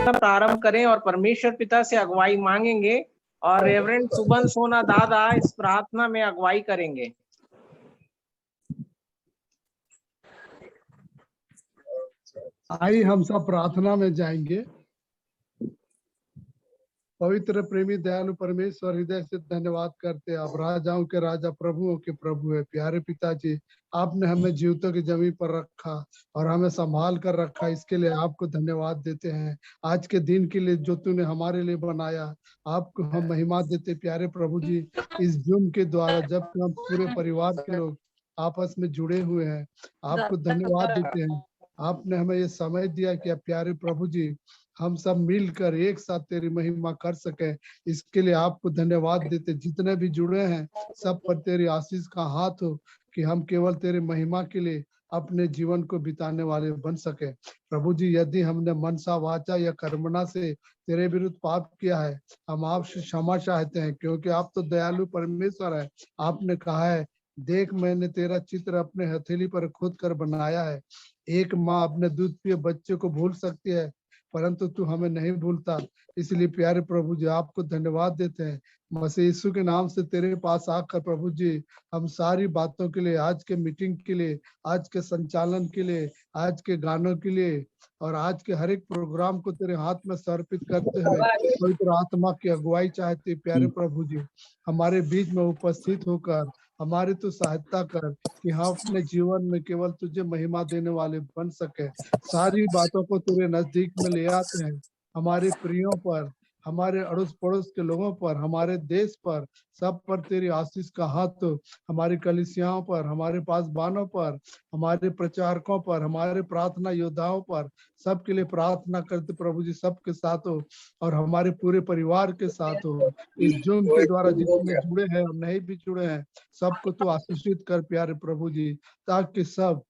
प्रारंभ करें और परमेश्वर पिता से अगुवाई मांगेंगे और रेवरेंड सुबन सोना दादा इस प्रार्थना में अगुवाई करेंगे। आइए हम सब प्रार्थना में जाएंगे। पवित्र प्रेमी दयालु परमेश्वर, हृदय से धन्यवाद करते हैं। आप राजाओं के राजा प्रभुओं के प्रभु है। प्यारे पिताजी, आपने हमें जीवितों की जमीन पर रखा और हमें संभाल कर रखा, इसके लिए आपको धन्यवाद देते हैं। आज के दिन के लिए जो तूने हमारे लिए बनाया, आपको हम महिमा देते। प्यारे प्रभु जी, इस जूम के द्वारा जब हम पूरे परिवार के लोग आपस में जुड़े हुए हैं, आपको धन्यवाद देते हैं। आपने हमें ये समय दिया कि प्यारे प्रभु जी, हम सब मिलकर एक साथ तेरी महिमा कर सके, इसके लिए आपको धन्यवाद देते। जितने भी जुड़े हैं सब पर तेरी आशीष का हाथ हो कि हम केवल तेरी महिमा के लिए अपने जीवन को बिताने वाले बन सके। प्रभु जी, यदि हमने मनसा वाचा या कर्मणा से तेरे विरुद्ध पाप किया है, हम आपसे क्षमा चाहते हैं, क्योंकि आप तो दयालु परमेश्वर है। आपने कहा है, देख मैंने तेरा चित्र अपने हथेली पर खुद कर बनाया है। एक माँ अपने दूध पिए बच्चे को भूल सकती है, परंतु तू हमें नहीं भूलता। इसलिए प्यारे प्रभु जी, आपको धन्यवाद देते हैं। मसीह यीशु के नाम से तेरे पास आकर प्रभु जी, हम सारी बातों के लिए, आज के मीटिंग के लिए, आज के संचालन के लिए, आज के गानों के लिए और आज के हर एक प्रोग्राम को तेरे हाथ में समर्पित करते हुए पवित्र आत्मा की अगुवाई चाहते। प्यारे प्रभु जी, हमारे बीच में उपस्थित होकर हमारी तो सहायता कर कि हम अपने जीवन में केवल तुझे महिमा देने वाले बन सके। सारी बातों को तेरे नजदीक में ले आते हैं। हमारे प्रियों पर, हमारे अड़ोस पड़ोस के लोगों पर, हमारे देश पर, सब पर तेरी आशीष का हाथ हो। हमारी कलीसियाओं पर, हमारे पासबानों पर, हमारे प्रचारकों पर, हमारे प्रार्थना योद्धाओं पर, सबके लिए प्रार्थना करते प्रभु जी, सबके साथ हो और हमारे पूरे परिवार के साथ हो। इस जूम के द्वारा जितने जुड़े हैं और नहीं भी जुड़े हैं, सबको तो आशीषित कर प्यारे प्रभु जी, ताकि सब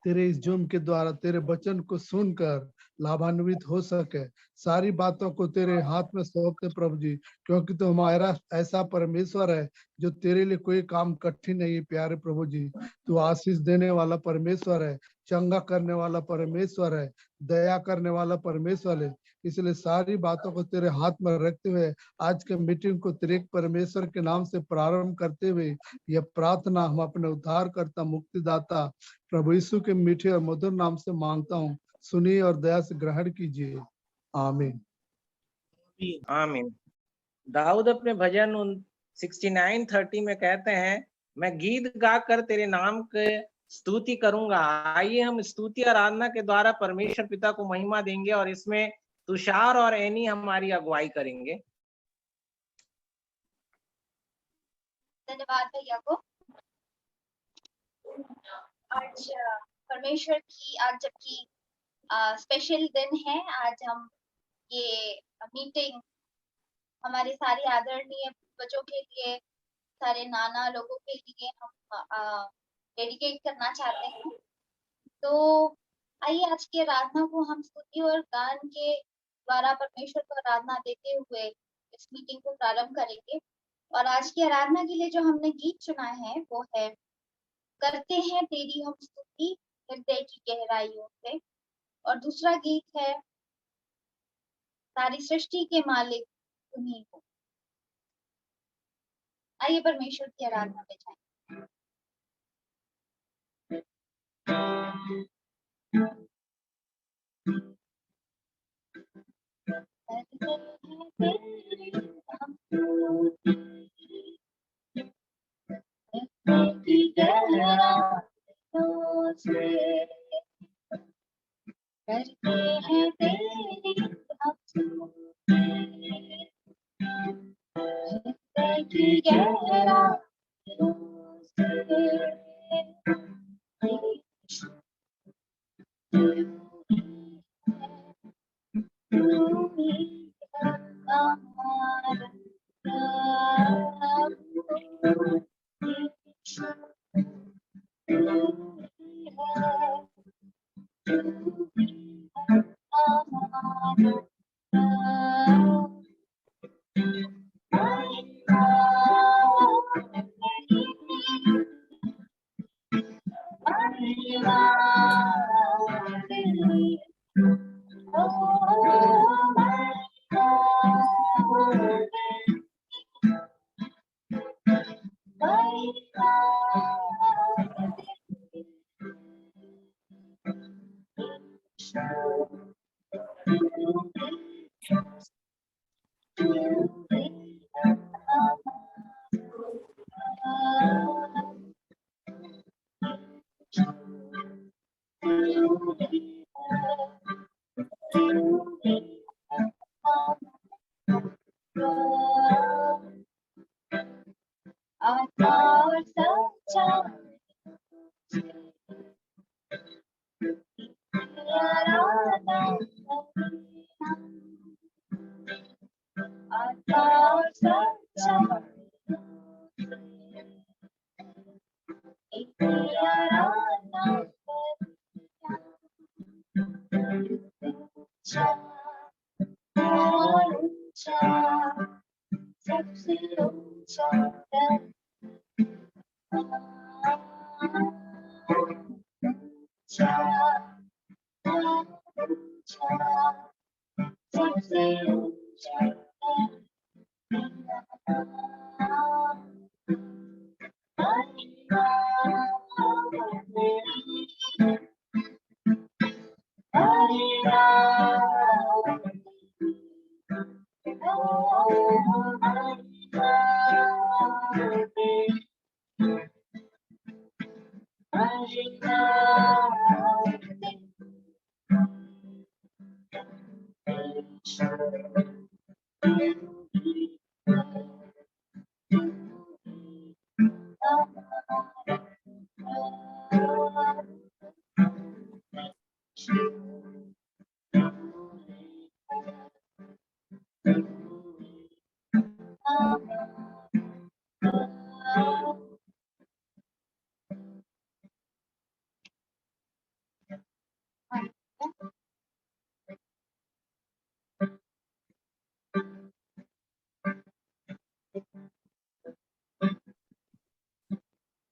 तेरे इस जूम के द्वारा तेरे वचन को सुनकर लाभान्वित हो सके। सारी बातों को तेरे हाथ में सौंपते प्रभु जी, क्योंकि तो हमारा ऐसा परमेश्वर है जो तेरे लिए कोई काम कठिन नहीं है। प्यारे प्रभु जी, तू आशीष देने वाला परमेश्वर है, चंगा करने वाला परमेश्वर है, दया करने वाला परमेश्वर है। इसलिए सारी बातों को तेरे हाथ में रखते हुए आज के मीटिंग को तेरे परमेश्वर के नाम से प्रारंभ करते हुए यह प्रार्थना हम अपने उद्धारकर्ता मुक्तिदाता प्रभु यीशु के मीठे और मधुर नाम से मांगता हूँ। सुनिए और दया से ग्रहण कीजिए। आमीन। आमीन। दाऊद अपने भजन 69:30 में कहते हैं, मैं गीत गाकर तेरे नाम के स्तुति करूंगा। आइए हम स्तुति आराधना के द्वारा परमेश्वर पिता को महिमा देंगे और इसमें तुषार और एनी हमारी अगुवाई करेंगे। धन्यवाद भैया को। आज परमेश्वर की, आज जबकि स्पेशल दिन है, आज हम ये मीटिंग हमारे सारे आदरणीय बच्चों के लिए, सारे नाना लोगों के लिए हम डेडिकेट करना चाहते हैं। तो आइए आज की आराधना को हम स्तुति और गान के द्वारा परमेश्वर को आराधना देते हुए इस मीटिंग को प्रारंभ करेंगे। और आज की आराधना के लिए जो हमने गीत चुना है वो है, करते हैं तेरी हम स्तुति हृदय की गहराइयों से। और दूसरा गीत है, सारी सृष्टि के मालिक तुम्ही हो। आइए परमेश्वर की आराधना में जाएं। करते हैं तेरी की गहराइयों सबसे ऊंचा सबसे ऊंचा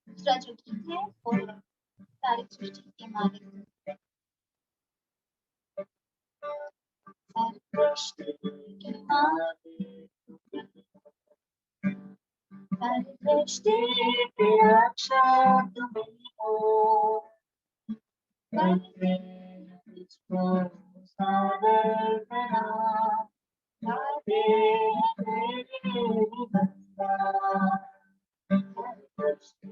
दूसरा जो गीत है वो सारी सृष्टि के मालिक सारी सृष्टि के मालिक सारी सृष्टि की रक्षा तुम्हें हो करते तुझको सागर बना लाते तेरे बंदा सारी सृष्टि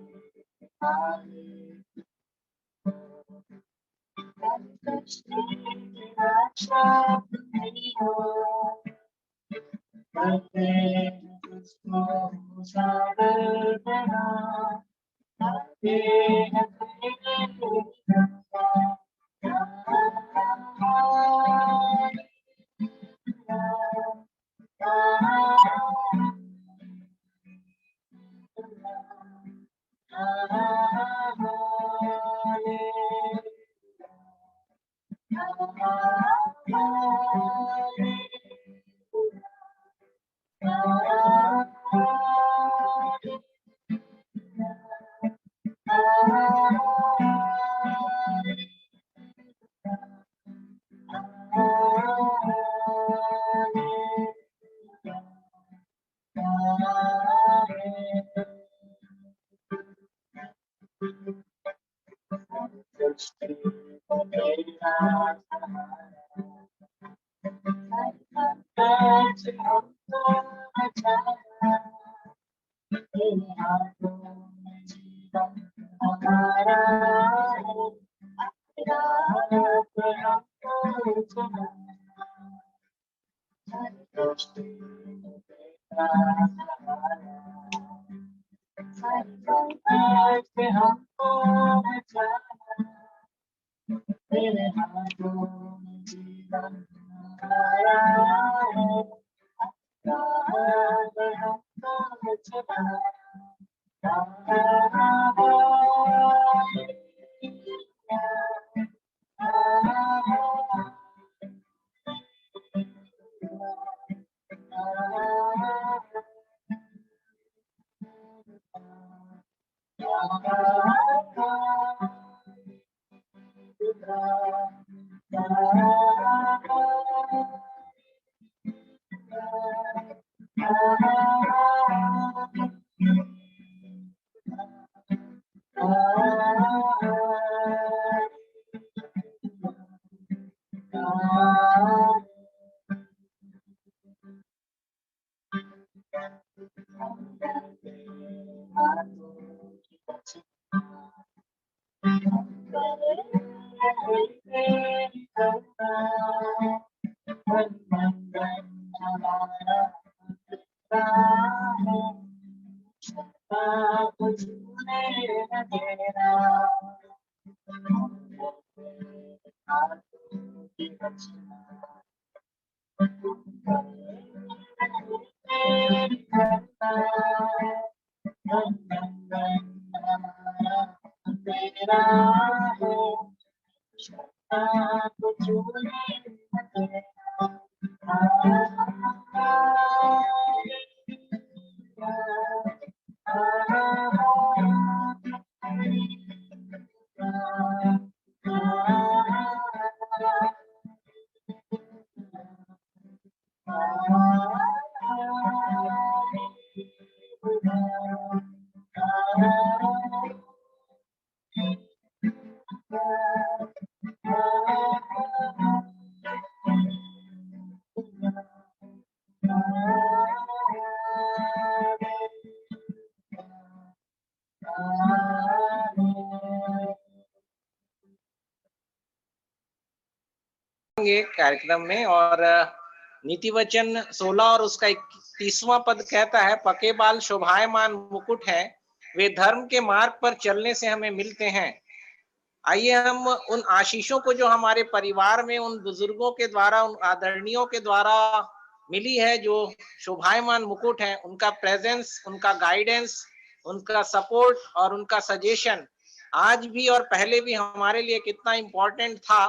के मालिक सारी सृष्टि की रक्षा तुम्हें हो करते तुझको सागर बना लाते तेरे बंदा ये कार्यक्रम में और नीति वचन 16 और उसका 31वां पद कहता है, पके बाल शोभायमान मुकुट है, वे धर्म के मार्ग पर चलने से हमें मिलते हैं। आइए हम उन आशीषों को जो हमारे परिवार में उन बुजुर्गों के द्वारा, उन आदरणीयों के द्वारा मिली है, जो शोभायमान मुकुट है, उनका प्रेजेंस, उनका गाइडेंस, उनका सपोर्ट और उनका सजेशन आज भी और पहले भी हमारे लिए कितना इम्पोर्टेंट था,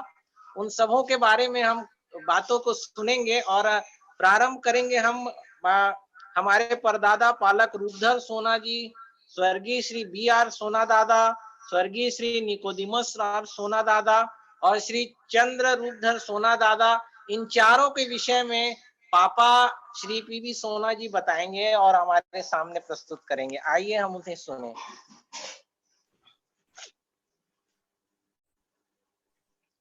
उन सबों के बारे में हम बातों को सुनेंगे। और प्रारंभ करेंगे हम हमारे परदादा पालक रूपधर सोना जी, स्वर्गीय श्री BR सोना दादा, स्वर्गीय श्री निकोदिमस सोना दादा और श्री चंद्र रूपधर सोना दादा, इन चारों के विषय में पापा श्री PB सोना जी बताएंगे और हमारे सामने प्रस्तुत करेंगे। आइए हम उन्हें सुने।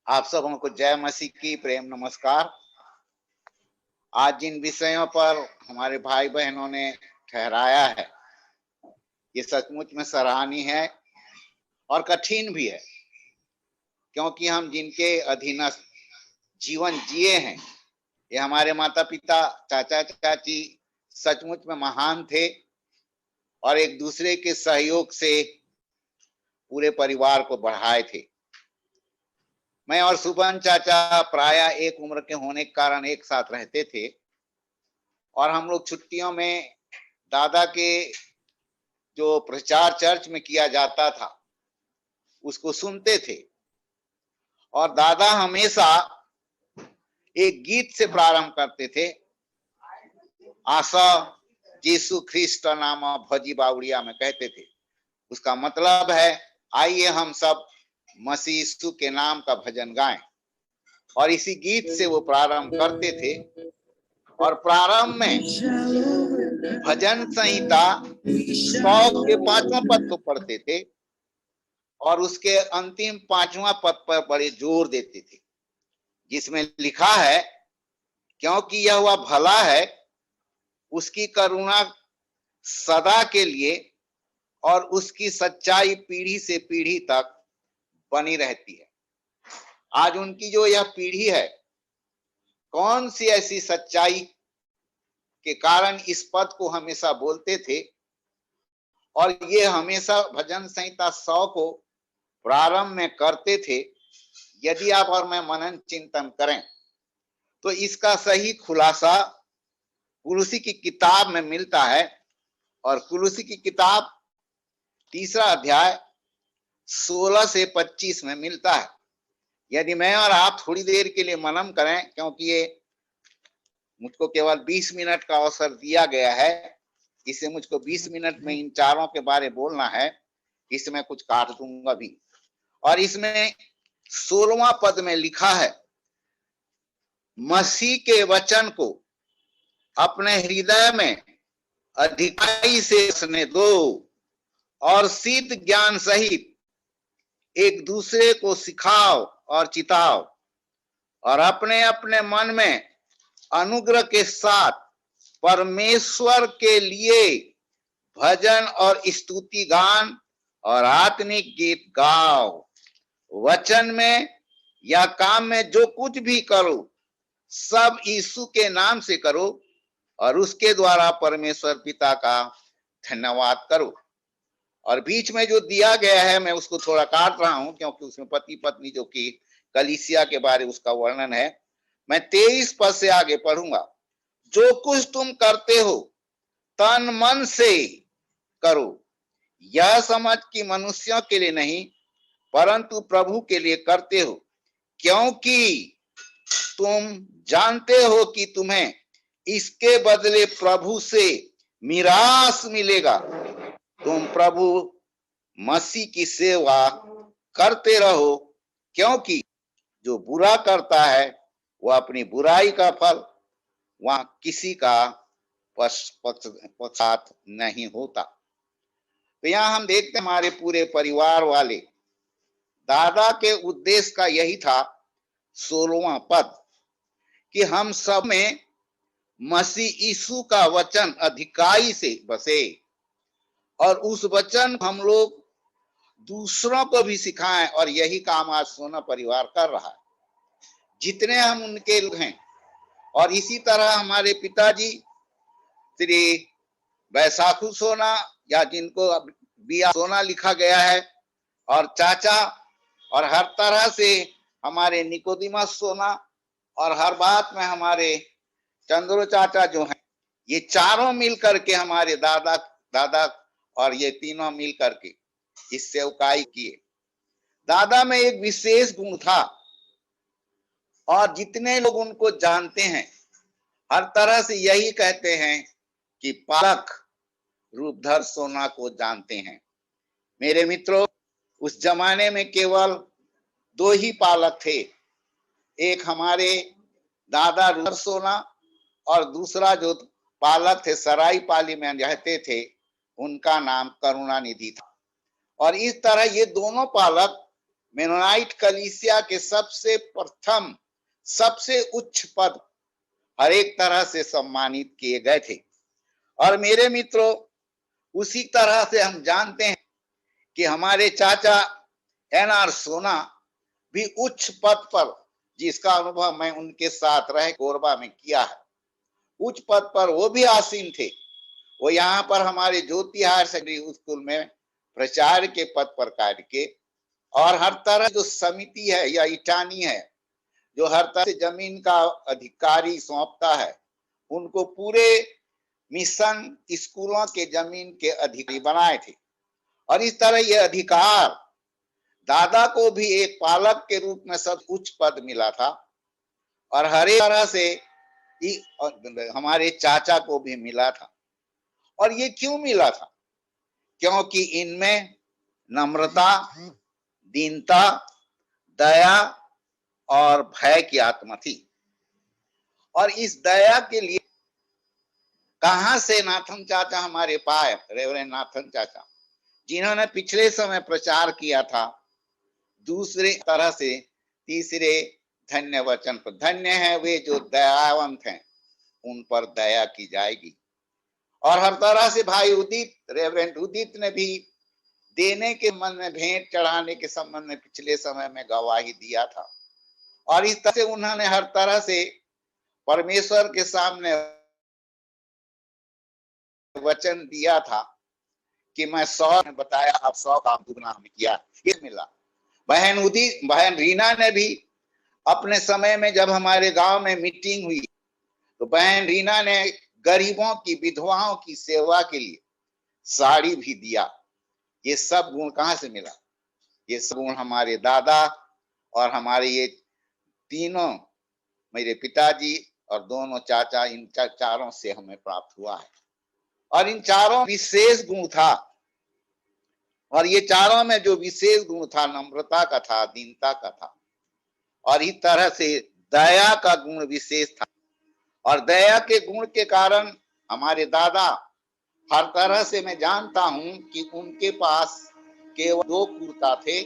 आप सबों को जय मसीह की प्रेम नमस्कार। आज जिन विषयों पर हमारे भाई बहनों ने ठहराया है, ये सचमुच में सराहनीय है और कठिन भी है, क्योंकि हम जिनके अधीनस्थ जीवन जिए हैं, ये हमारे माता पिता, चाचा चाची सचमुच में महान थे और एक दूसरे के सहयोग से पूरे परिवार को बढ़ाए थे। मैं और सुबन चाचा प्राय एक उम्र के होने के कारण एक साथ रहते थे और हम लोग छुट्टियों में दादा के जो प्रचार चर्च में किया जाता था उसको सुनते थे। और दादा हमेशा एक गीत से प्रारंभ करते थे, आशा यीशु ख्रिस्ट नाम भजी बावड़िया में कहते थे। उसका मतलब है, आइए हम सब मसीह यीशु के नाम का भजन गाएं। और इसी गीत से वो प्रारंभ करते थे। और प्रारंभ में भजन संहिता 100 के 5वां पद को पढ़ते थे और उसके अंतिम 5वां पद पर बड़े जोर देते थे, जिसमें लिखा है, क्योंकि यह हुआ भला है, उसकी करुणा सदा के लिए और उसकी सच्चाई पीढ़ी से पीढ़ी तक बनी रहती है। आज उनकी जो यह पीढ़ी है, कौन सी ऐसी सच्चाई के कारण इस पद को हमेशा बोलते थे और ये हमेशा भजन संहिता 100 को प्रारंभ में करते थे। यदि आप और मैं मनन चिंतन करें तो इसका सही खुलासा कुलुसी की किताब में मिलता है। और कुलुसी की किताब 3 अध्याय 16 से 25 में मिलता है। यदि मैं और आप थोड़ी देर के लिए मनन करें, क्योंकि ये मुझको केवल 20 मिनट का अवसर दिया गया है, इसे मुझको 20 मिनट में इन चारों के बारे बोलना है, इसमें कुछ काट दूंगा भी। और इसमें 16वां पद में लिखा है, मसीह के वचन को अपने हृदय में अधिकाई से बसने दो और सिद्ध ज्ञान सहित एक दूसरे को सिखाओ और चिताओ और अपने अपने मन में अनुग्रह के साथ परमेश्वर के लिए भजन और स्तुति गान और आत्मिक गीत गाओ। वचन में या काम में जो कुछ भी करो, सब यीशु के नाम से करो और उसके द्वारा परमेश्वर पिता का धन्यवाद करो। और बीच में जो दिया गया है मैं उसको थोड़ा काट रहा हूं क्योंकि उसमें पति पत्नी जो कि कलीसिया के बारे उसका वर्णन है। मैं 23 पद से आगे पढ़ूंगा। जो कुछ तुम करते हो तन मन से करो, यह समझ कि मनुष्यों के लिए नहीं परंतु प्रभु के लिए करते हो, क्योंकि तुम जानते हो कि तुम्हें इसके बदले प्रभु से मिरास मिलेगा। तुम प्रभु मसीह की सेवा करते रहो, क्योंकि जो बुरा करता है वह अपनी बुराई का फल वहां किसी का पश्चात नहीं होता। तो यहाँ हम देखते हैं हमारे पूरे परिवार वाले दादा के उद्देश्य का यही था 16वां पद कि हम सब में मसीह यीशु का वचन अधिकाई से बसे और उस वचन हम लोग दूसरों को भी सिखाएं। और यही काम आज सोना परिवार कर रहा है, जितने हम उनके लोग हैं। और इसी तरह हमारे पिताजी श्री बैसाखू सोना या जिनको बिया सोना लिखा गया है, और चाचा, और हर तरह से हमारे निकोदिमस सोना, और हर बात में हमारे चंद्रो चाचा जो हैं, ये चारों मिल करके हमारे दादा और ये तीनों मिल करके इस सेवकाई किए। दादा में एक विशेष गुण था और जितने लोग उनको जानते हैं हर तरह से यही कहते हैं कि पालक रूपधर सोना को जानते हैं। मेरे मित्रों, उस जमाने में केवल 2 ही पालक थे, एक हमारे दादा रूपधर सोना और दूसरा जो पालक थे सराई पाली में रहते थे उनका नाम करुणानिधि था। और इस तरह ये दोनों पालक मेनोनाइट कलीसिया के सबसे प्रथम सबसे उच्च पद हर एक तरह से सम्मानित किए गए थे। और मेरे मित्रों, उसी तरह से हम जानते हैं कि हमारे चाचा NR सोना भी उच्च पद पर, जिसका अनुभव मैं उनके साथ रह कोरबा में किया है, उच्च पद पर वो भी आसीन थे। वो यहाँ पर हमारे ज्योति हायर सेकेंडरी स्कूल में प्रचार्य के पद पर कार्य किए। और हर तरह जो समिति है या इटानी है जो हर तरह से जमीन का अधिकारी सौंपता है, उनको पूरे मिशन स्कूलों के जमीन के अधिकारी बनाए थे। और इस तरह ये अधिकार दादा को भी एक पालक के रूप में सब उच्च पद मिला था और हर एक तरह से हमारे चाचा को भी मिला था। और ये क्यों मिला था? क्योंकि इनमें नम्रता, दीनता, दया और भय की आत्मा थी। और इस दया के लिए कहां से नाथन चाचा हमारे पाए, रेवरेंड नाथन चाचा, जिन्होंने पिछले समय प्रचार किया था दूसरे तरह से तीसरे धन्य वचन पर, धन्य है वे जो दयावंत हैं, उन पर दया की जाएगी। और हर तरह से भाई उदित, रेवरेंड उदित ने भी देने के संबंध में, भेंट चढ़ाने के संबंध में पिछले समय में गवाही दिया था। और इस तरह से उन्होंने हर तरह से परमेश्वर के सामने वचन दिया था कि मैं 100 ने बताया, अब 100 काम दुगना हमने किया, ये मिला। बहन रीना ने भी अपने समय में जब हमारे गांव में मीटिंग हुई तो बहन रीना ने गरीबों की, विधवाओं की सेवा के लिए साड़ी भी दिया। ये सब गुण कहां से मिला? ये सब गुण हमारे दादा और हमारे ये तीनों, मेरे पिताजी और दोनों चाचा, इन चारों से हमें प्राप्त हुआ है। और इन चारों विशेष गुण था। और ये चारों में जो विशेष गुण था नम्रता का था, दीनता का था, और इस तरह से दया का गुण विशेष था। और दया के गुण के कारण हमारे दादा, हर तरह से मैं जानता हूं कि उनके पास केवल 2 कुर्ता थे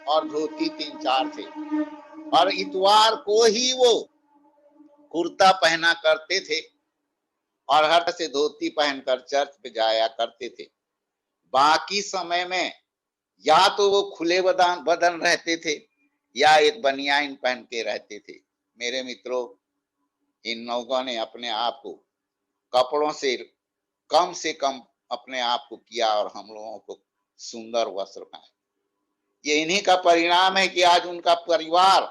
और धोती 3-4 थे, और इतवार को ही वो कुर्ता पहना करते थे और हर तरह से धोती पहनकर चर्च पे जाया करते थे। बाकी समय में या तो वो खुले बदन रहते थे या एक बनियान पहन के रहते थे। मेरे मित्रों, इन लोगों ने अपने आप को कपड़ों से कम अपने आप को किया और हम लोगों को सुंदर वस्त्र पहनाए। ये इन्हीं का परिणाम है कि आज उनका परिवार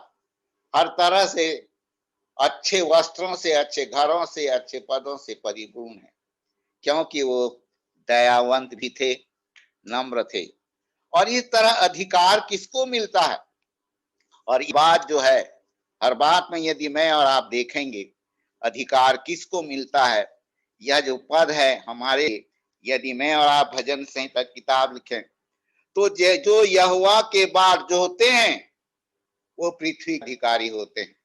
हर तरह से अच्छे वस्त्रों से, अच्छे घरों से, अच्छे पदों से परिपूर्ण है, क्योंकि वो दयावंत भी थे, नम्र थे। और इस तरह अधिकार किसको मिलता है? और ये बात जो है, हर बात में यदि मैं और आप देखेंगे अधिकार किसको मिलता है, यह जो पद है हमारे, यदि मैं और आप भजन संहिता किताब लिखें तो जो यहोवा के बाद जो होते हैं वो पृथ्वी अधिकारी होते हैं।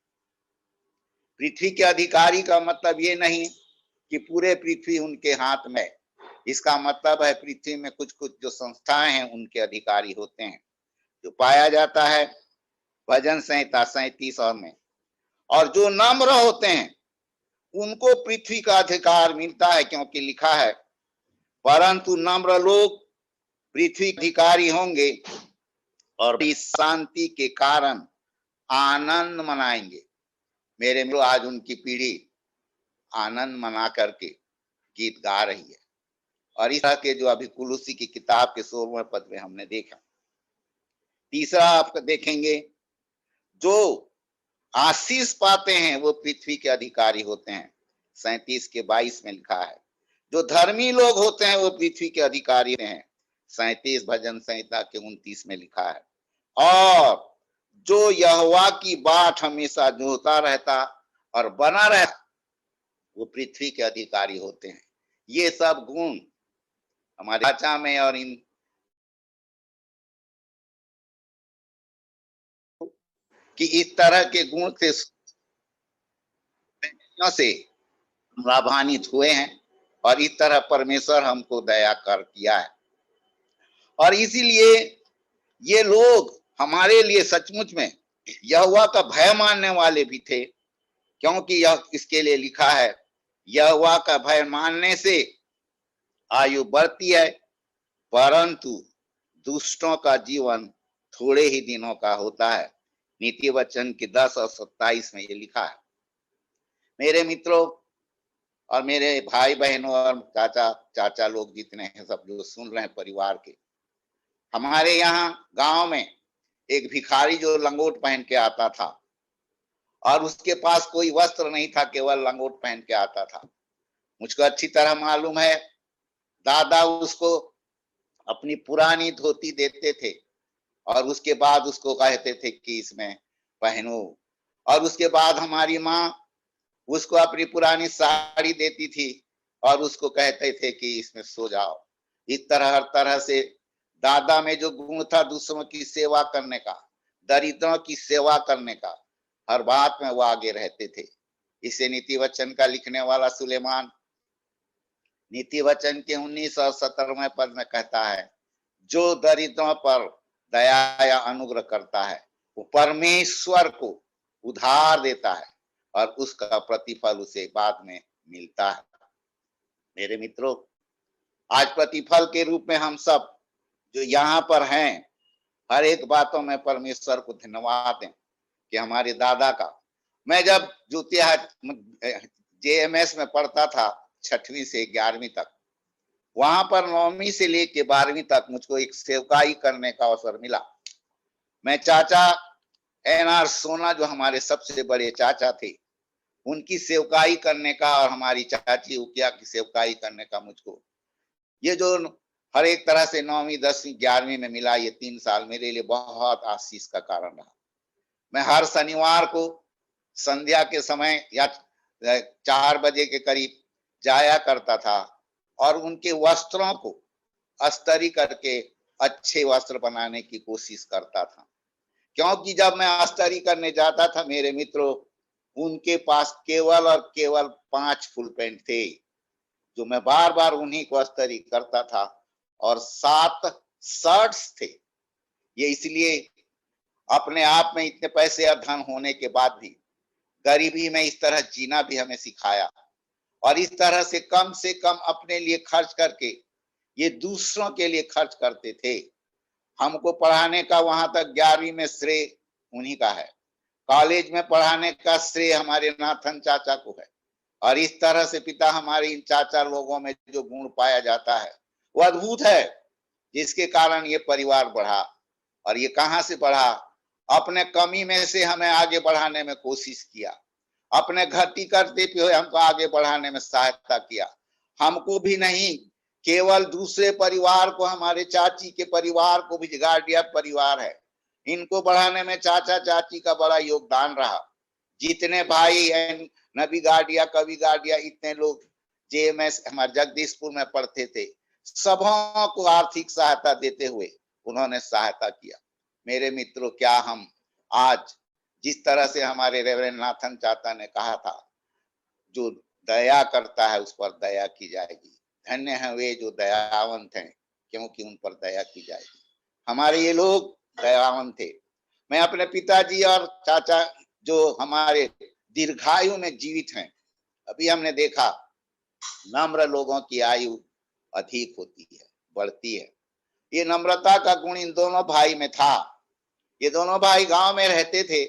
पृथ्वी के अधिकारी का मतलब ये नहीं कि पूरे पृथ्वी उनके हाथ में, इसका मतलब है पृथ्वी में कुछ कुछ जो संस्थाएं हैं उनके अधिकारी होते हैं, जो पाया जाता है भजन संहिता 37 और में। और जो नम्र होते हैं उनको पृथ्वी का अधिकार मिलता है, क्योंकि लिखा है परंतु नम्र लोग पृथ्वी अधिकारी होंगे और इस शांति के कारण आनंद मनाएंगे। मेरे मित्रों, आज उनकी पीढ़ी आनंद मना करके गीत गा रही है। और इस तरह के जो अभी कुलुसी की किताब के 16वें पद में हमने देखा। तीसरा आप देखेंगे, जो आशीष पाते हैं वो पृथ्वी के अधिकारी होते हैं। 37 के 22 में लिखा है जो धर्मी लोग होते हैं वो पृथ्वी के अधिकारी हैं। 37 भजन संहिता के 29 में लिखा है। और जो यहोवा की बाट हमेशा जोता रहता और बना रहता वो पृथ्वी के अधिकारी होते हैं। ये सब गुण हमारे चाचा में और इन कि इस तरह के गुण से लाभान्वित हुए हैं और इस तरह परमेश्वर हमको दया कर किया है। और इसीलिए ये लोग हमारे लिए सचमुच में यहोवा का भय मानने वाले भी थे, क्योंकि यह इसके लिए लिखा है यहोवा का भय मानने से आयु बढ़ती है, परंतु दुष्टों का जीवन थोड़े ही दिनों का होता है। नीति वचन के 10 और 27 में ये लिखा है। मेरे मित्रों और मेरे भाई बहनों और चाचा लोग जितने हैं, सब जो सुन रहे हैं परिवार के, हमारे यहाँ गांव में एक भिखारी जो लंगोट पहन के आता था और उसके पास कोई वस्त्र नहीं था, केवल लंगोट पहन के आता था। मुझको अच्छी तरह मालूम है, दादा उसको अपनी पुरानी धोती देते थे और उसके बाद उसको कहते थे कि इसमें पहनो। और उसके बाद हमारी माँ उसको अपनी पुरानी साड़ी देती थी और उसको कहते थे कि इसमें सो जाओ। इस तरह हर तरह से दादा में जो गुण था दूसरों की सेवा करने का, दरिद्रों की सेवा करने का, हर बात में वो आगे रहते थे। इसे नीति वचन का लिखने वाला सुलेमान नीति वचन के 19 और 17वें पद में कहता है जो दरिद्रों पर दया या अनुग्रह करता है वो परमेश्वर को उधार देता है और उसका प्रतिफल उसे बाद में मिलता है। मेरे मित्रों, आज प्रतिफल के रूप में हम सब जो यहाँ पर हैं, हर एक बातों में परमेश्वर को धन्यवाद दें कि हमारे दादा का, मैं जब ज्योतिया JMS में पढ़ता था 6वीं से 11वीं तक, वहां पर 9वीं से लेके 12वीं तक मुझको एक सेवकाई करने का अवसर मिला। मैं चाचा NR सोना जो हमारे सबसे बड़े चाचा थे, उनकी सेवकाई करने का और हमारी चाची उकिया की सेवकाई करने का मुझको ये जो हर एक तरह से 9वीं 10वीं 11वीं में मिला, ये 3 साल मेरे लिए बहुत आशीष का कारण रहा। मैं हर शनिवार को संध्या के समय या 4 बजे के करीब जाया करता था और उनके वस्त्रों को अस्त्री करके अच्छे वस्त्र बनाने की कोशिश करता था, क्योंकि जब मैं अस्त्री करने जाता था मेरे मित्रों, उनके पास केवल और केवल 5 फुल पैंट थे, जो मैं बार बार उन्हीं को अस्त्री करता था, और 7 शर्ट्स थे। ये इसलिए अपने आप में इतने पैसे और धन होने के बाद भी गरीबी में इस तरह जीना भी हमें सिखाया, और इस तरह से कम अपने लिए खर्च करके ये दूसरों के लिए खर्च करते थे। हमको पढ़ाने का वहां तक 11वीं में श्रेय उन्हीं का है। कॉलेज में पढ़ाने का श्रेय हमारे नाथन चाचा को है। और इस तरह से पिता हमारे इन चाचा लोगों में जो गुण पाया जाता है वो अद्भुत है, जिसके कारण ये परिवार बढ़ा। और ये कहां से बढ़ा? अपने कमी में से हमें आगे बढ़ाने में कोशिश किया, अपने घटी करते हुए हमको आगे बढ़ाने में सहायता किया। हमको भी नहीं, केवल दूसरे परिवार को, हमारे चाची के परिवार को भी, गार्डिया परिवार है, इनको बढ़ाने में चाचा चाची का बड़ा योगदान रहा। जितने भाई नबी गार्डिया, कवि गार्डिया, इतने लोग जेएमएस हमारे जगदीशपुर में पढ़ते थे, सबों को आर्थिक सहायता देते हुए उन्होंने सहायता किया। मेरे मित्रों, क्या हम आज जिस तरह से हमारे रेवरेंड नाथन चाचा ने कहा था, जो दया करता है उस पर दया की जाएगी, धन्य है वे जो दयावंत हैं क्योंकि उन पर दया की जाएगी। हमारे ये लोग दयावंत थे। मैं अपने पिताजी और चाचा जो हमारे दीर्घायु में जीवित हैं, अभी हमने देखा नम्र लोगों की आयु अधिक होती है, बढ़ती है। ये नम्रता का गुण इन दोनों भाई में था। ये दोनों भाई गांव में रहते थे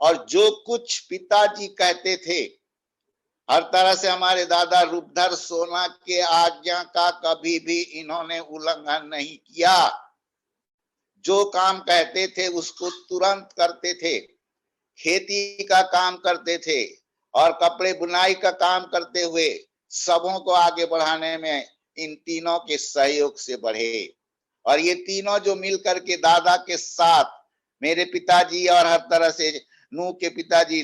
और जो कुछ पिताजी कहते थे, हर तरह से हमारे दादा रूपधर सोना के आज्ञा का कभी भी इन्होंने उल्लंघन नहीं किया। जो काम कहते थे उसको तुरंत करते थे। खेती का काम करते थे और कपड़े बुनाई का काम करते हुए सबों को आगे बढ़ाने में इन तीनों के सहयोग से बढ़े। और ये तीनों जो मिलकर के दादा के साथ, मेरे पिताजी और हर तरह से नूह के पिताजी,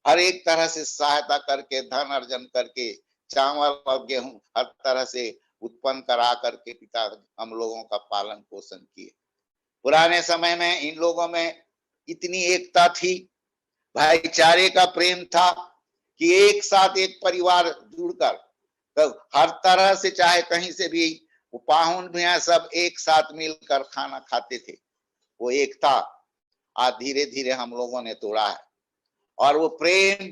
हर एक तरह से सहायता करके, धन अर्जन करके, चावल और गेहूं हर तरह से उत्पन्न करा करके पिता हम लोगों का पालन पोषण किए। पुराने समय में इन लोगों में इतनी एकता थी, भाईचारे का प्रेम था कि एक साथ एक परिवार जुड़कर, तो हर तरह से चाहे कहीं से भी पाहुन भी हैं, सब एक साथ मिलकर खाना खाते थे। वो एकता आज धीरे धीरे हम लोगों ने तोड़ा है। और वो प्रेम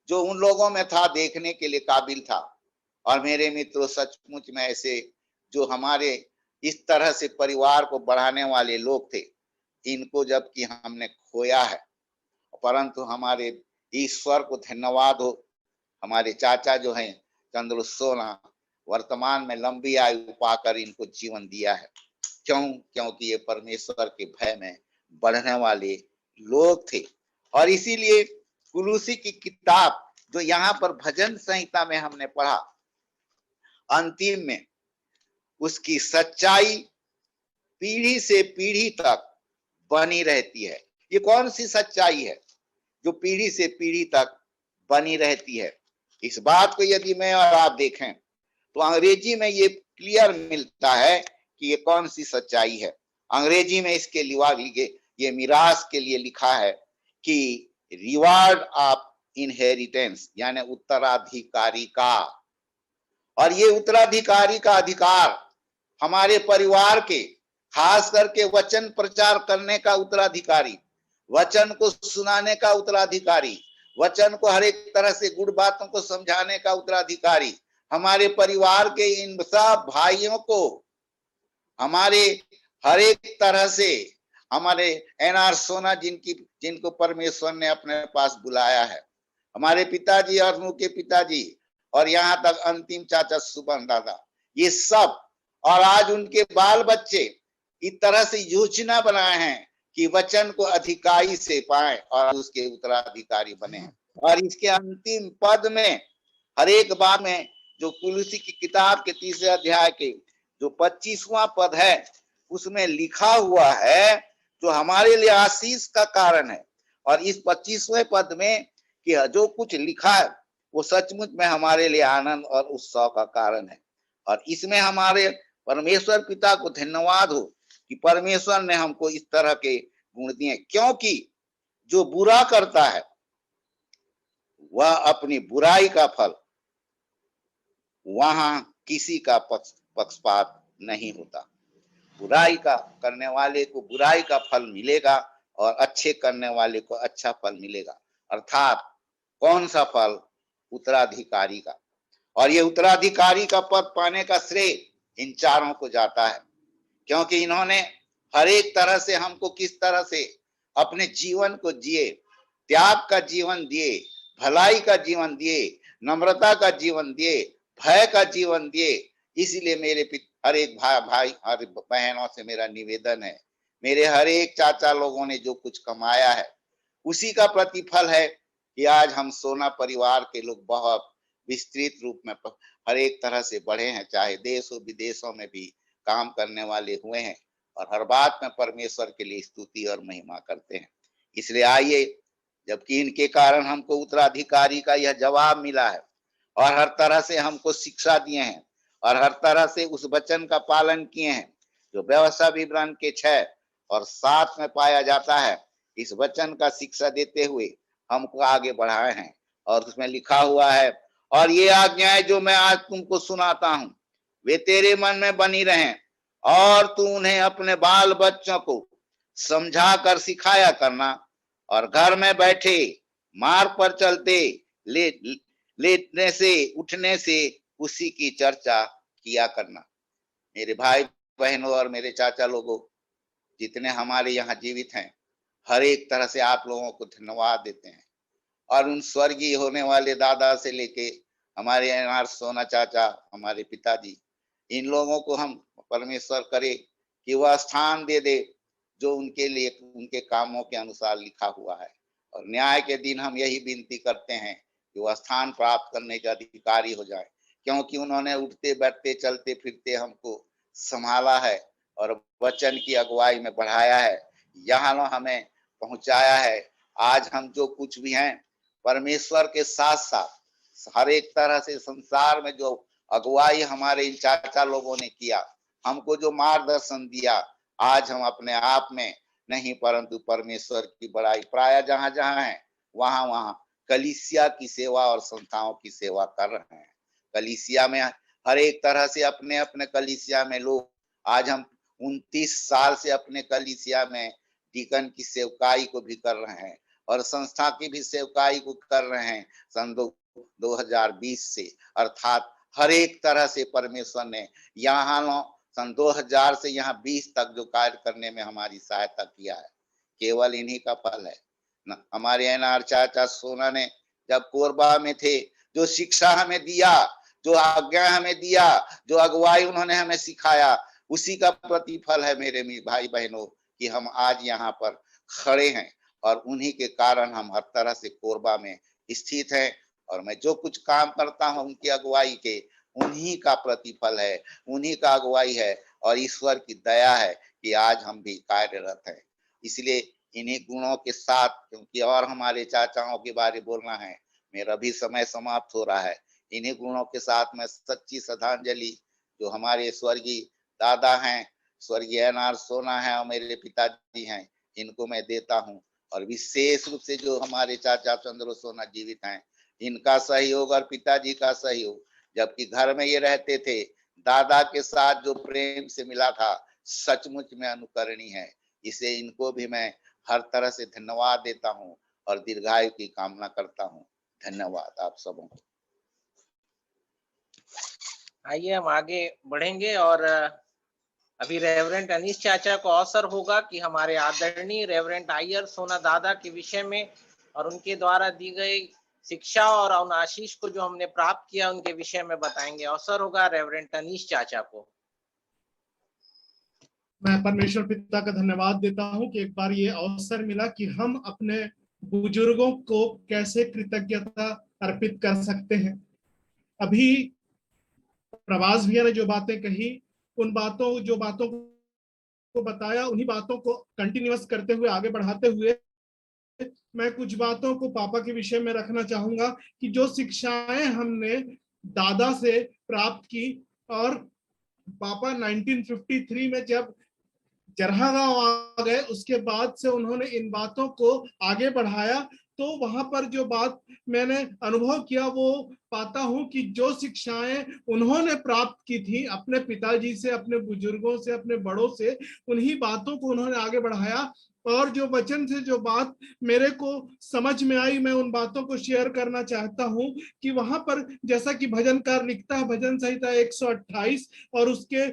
जो उन लोगों में था देखने के लिए काबिल था। और मेरे मित्रों, सचमुच में ऐसे जो हमारे इस तरह से परिवार को बढ़ाने वाले लोग थे, इनको जबकि हमने खोया है, परंतु हमारे ईश्वर को धन्यवाद हो, हमारे चाचा जो हैं चंद्र सोना वर्तमान में लंबी आयु पाकर इनको जीवन दिया है। क्योंकि ये परमेश्वर के भय में बढ़ने वाले लोग थे। और इसीलिए कुलूसी की किताब जो यहाँ पर भजन संहिता में हमने पढ़ा, अंतिम में उसकी सच्चाई पीढ़ी से पीढ़ी तक बनी रहती है। ये कौन सी सच्चाई है जो पीढ़ी से पीढ़ी तक बनी रहती है? इस बात को यदि मैं और आप देखें तो अंग्रेजी में ये क्लियर मिलता है कि ये कौन सी सच्चाई है। अंग्रेजी में इसके लिए ये मिरास के लिए लिखा है कि रिवार्ड ऑफ इनहेरिटेंस, यानी उत्तराधिकारी का। और ये उत्तराधिकारी का अधिकार हमारे परिवार के, खास करके वचन प्रचार करने का उत्तराधिकारी, वचन को सुनाने का उत्तराधिकारी, वचन को हर एक तरह से गुड़ बातों को समझाने का उत्तराधिकारी, हमारे परिवार के इन सब भाइयों को हमारे हर एक तरह से, हमारे एनआर सोना जिनको परमेश्वर ने अपने पास बुलाया है, हमारे पिताजी और नूह के पिताजी, और यहाँ तक अंतिम चाचा सुबन दादा, ये सब, और आज उनके बाल बच्चे इस तरह से योजना बनाए हैं कि वचन को अधिकारी से पाए और उसके उत्तराधिकारी बने। और इसके अंतिम पद में, हर एक बार में, जो कुलूसी की किताब के 3 अध्याय के जो 25वां पद है, उसमें लिखा हुआ है जो हमारे लिए आशीष का कारण है। और इस 25वें पद में कि जो कुछ लिखा है वो सचमुच में हमारे लिए आनंद और उत्सव का कारण है। और इसमें हमारे परमेश्वर पिता को धन्यवाद हो कि परमेश्वर ने हमको इस तरह के गुण दिए, क्योंकि जो बुरा करता है वह अपनी बुराई का फल, वहां किसी का पक्षपात नहीं होता। बुराई का करने वाले को बुराई का फल मिलेगा और अच्छे करने वाले को अच्छा फल मिलेगा। अर्थात कौन सा फल? उत्तराधिकारी का। और ये उत्तराधिकारी का पद पाने का श्रेय इन चारों को जाता है, क्योंकि इन्होंने हर एक तरह से हमको किस तरह से अपने जीवन को जिए, त्याग का जीवन दिए, भलाई का जीवन दिए, नम्रता का जीवन दिए, भय का जीवन दिए। इसीलिए मेरे हर एक भाई हर बहनों से मेरा निवेदन है, मेरे हर एक चाचा लोगों ने जो कुछ कमाया है उसी का प्रतिफल है कि आज हम सोना परिवार के लोग बहुत विस्तृत रूप में हर एक तरह से बढ़े हैं, चाहे देशों विदेशों में भी काम करने वाले हुए हैं और हर बात में परमेश्वर के लिए स्तुति और महिमा करते हैं। इसलिए आइए, जबकि इनके कारण हमको उत्तराधिकारी का यह जवाब मिला है और हर तरह से हमको शिक्षा दिए हैं और हर तरह से उस वचन का पालन किए हैं जो व्यवस्था विवरण के 6 और 7 में पाया जाता है। इस वचन का शिक्षा देते हुए हमको आगे बढ़ाए हैं और उसमें लिखा हुआ है, और ये आज्ञाएं जो मैं आज तुमको सुनाता हूं वे तेरे मन में बनी रहें और तू उन्हें अपने बाल बच्चों को समझा कर सिखाया करना और घर में बैठे मार्ग पर चलते लेटने से उठने से उसी की चर्चा किया करना। मेरे भाई बहनों और मेरे चाचा लोगों, जितने हमारे यहाँ जीवित हैं, हर एक तरह से आप लोगों को धन्यवाद देते हैं और उन स्वर्गीय होने वाले दादा से लेके हमारे एनआर सोना चाचा, हमारे पिताजी, इन लोगों को हम परमेश्वर करे कि वह स्थान दे दे जो उनके लिए उनके कामों के अनुसार लिखा हुआ है। और न्याय के दिन हम यही विनती करते हैं कि वह स्थान प्राप्त करने के अधिकारी हो जाए, क्योंकि उन्होंने उठते बैठते चलते फिरते हमको संभाला है और वचन की अगुवाई में बढ़ाया है, यहाँ हमें पहुंचाया है। आज हम जो कुछ भी हैं परमेश्वर के साथ साथ हर एक तरह से संसार में जो अगुवाई हमारे इन चाचा लोगों ने किया, हमको जो मार्गदर्शन दिया, आज हम अपने आप में नहीं परंतु परमेश्वर की बड़ाई प्राय जहां जहां है वहां वहां कलीसिया की सेवा और संस्थाओं की सेवा कर रहे हैं। कलीसिया में हर एक तरह से अपने अपने कलीसिया में लोग, आज हम 29 साल से अपने कलीसिया में डीकन की सेवकाई को भी कर रहे हैं और संस्था की भी सेवकाई को कर रहे हैं सन 2020 से, अर्थात हर एक तरह से परमेश्वर ने यहाँ सन 2000 से यहाँ 20 तक जो कार्य करने में हमारी सहायता किया है, केवल इन्हीं का फल है न। हमारे एनआर चाचा सोना ने जब कोरबा में थे, जो शिक्षा हमें दिया, जो आज्ञा हमें दिया, जो अगुवाई उन्होंने हमें सिखाया, उसी का प्रतिफल है मेरे भाई बहनों कि हम आज यहाँ पर खड़े हैं और उन्हीं के कारण हम हर तरह से कोरबा में स्थित हैं और मैं जो कुछ काम करता हूं उनकी अगुवाई के, उन्हीं का प्रतिफल है, उन्हीं का अगुवाई है और ईश्वर की दया है कि आज हम भी कार्यरत हैं। इसलिए इन्हीं गुणों के साथ, क्योंकि और हमारे चाचाओं के बारे बोलना है, मेरा भी समय समाप्त हो रहा है, इन्हीं गुणों के साथ मैं सच्ची श्रद्धांजलि जो हमारे स्वर्गीय दादा हैं, स्वर्गीय एनआर सोना है और मेरे पिताजी हैं, इनको मैं देता हूं। और विशेष रूप से जो हमारे चाचा चंद्र सोना जीवित हैं, इनका सहयोग और पिताजी का सहयोग, जबकि घर में ये रहते थे, दादा के साथ जो प्रेम से मिला था, सचमुच में अनुकरणीय है। इसे इनको भी मैं हर तरह से धन्यवाद देता हूं और दीर्घायु की कामना करता हूं। धन्यवाद आप सबों को। आइए हम आगे बढ़ेंगे और अभी रेवरेंट अनीश चाचा को अवसर होगा कि हमारे आदरणीय रेवरेंट आयर सोना दादा के विषय में और उनके द्वारा दी गई शिक्षा और उन आशीष को जो हमने प्राप्त किया उनके विषय में बताएंगे। अवसर होगा रेवरेंट अनीश चाचा को। मैं परमेश्वर पिता का धन्यवाद देता हूं कि एक बार ये अवसर मिला कि हम अपने बुजुर्गों को कैसे कृतज्ञता अर्पित कर सकते हैं। अभी प्रवास भैया ने जो बातें कही, उन बातों को बताया, उन्हीं बातों को कंटिन्यूअस करते हुए आगे बढ़ाते हुए मैं कुछ बातों को पापा के विषय में रखना चाहूंगा कि जो शिक्षाएं हमने दादा से प्राप्त की और पापा 1953 में जब जरहा गांव आ गए, उसके बाद से उन्होंने इन बातों को आगे बढ़ाया। तो वहां पर जो बात मैंने अनुभव किया वो पाता हूं कि जो शिक्षाएं उन्होंने प्राप्त की थी अपने पिताजी से, अपने बुजुर्गों से, अपने बड़ों से, उन्हीं बातों को उन्होंने आगे बढ़ाया। और जो वचन से जो बात मेरे को समझ में आई, मैं उन बातों को शेयर करना चाहता हूं कि वहां पर जैसा कि भजनकार लिखता है, भजन संहिता 128 और उसके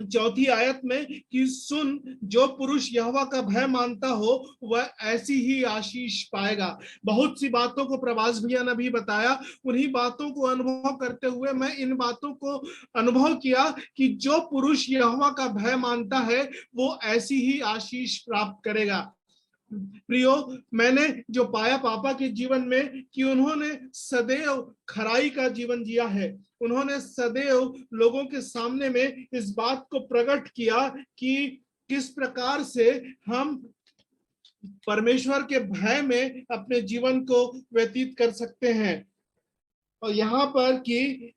चौथी आयत में कि सुन, जो पुरुष यहोवा का भय मानता हो वह ऐसी ही आशीष पाएगा। बहुत सी बातों को प्रभास भैया ने भी बताया, उन्हीं बातों को अनुभव करते हुए मैं इन बातों को अनुभव किया कि जो पुरुष यहोवा का भय मानता है वो ऐसी ही आशीष प्राप्त करेगा। प्रियो, मैंने जो पाया पापा के जीवन में कि उन्होंने सदैव खराई का जीवन जिया है। उन्होंने सदैव लोगों के सामने में इस बात को प्रकट किया कि किस प्रकार से हम परमेश्वर के भय में अपने जीवन को व्यतीत कर सकते हैं। और यहाँ पर कि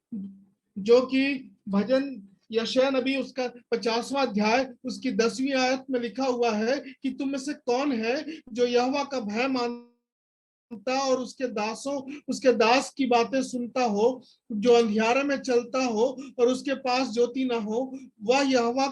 जो कि भजन यशायाह नबी उसका 50वां अध्याय उसकी 10वीं आयत में लिखा हुआ है कि तुम में से कौन है जो यहोवा का भय मानता और उसके दास की बातें सुनता हो, जो अंधियारे में चलता हो और उसके पास ज्योति ना हो, वह यहोवा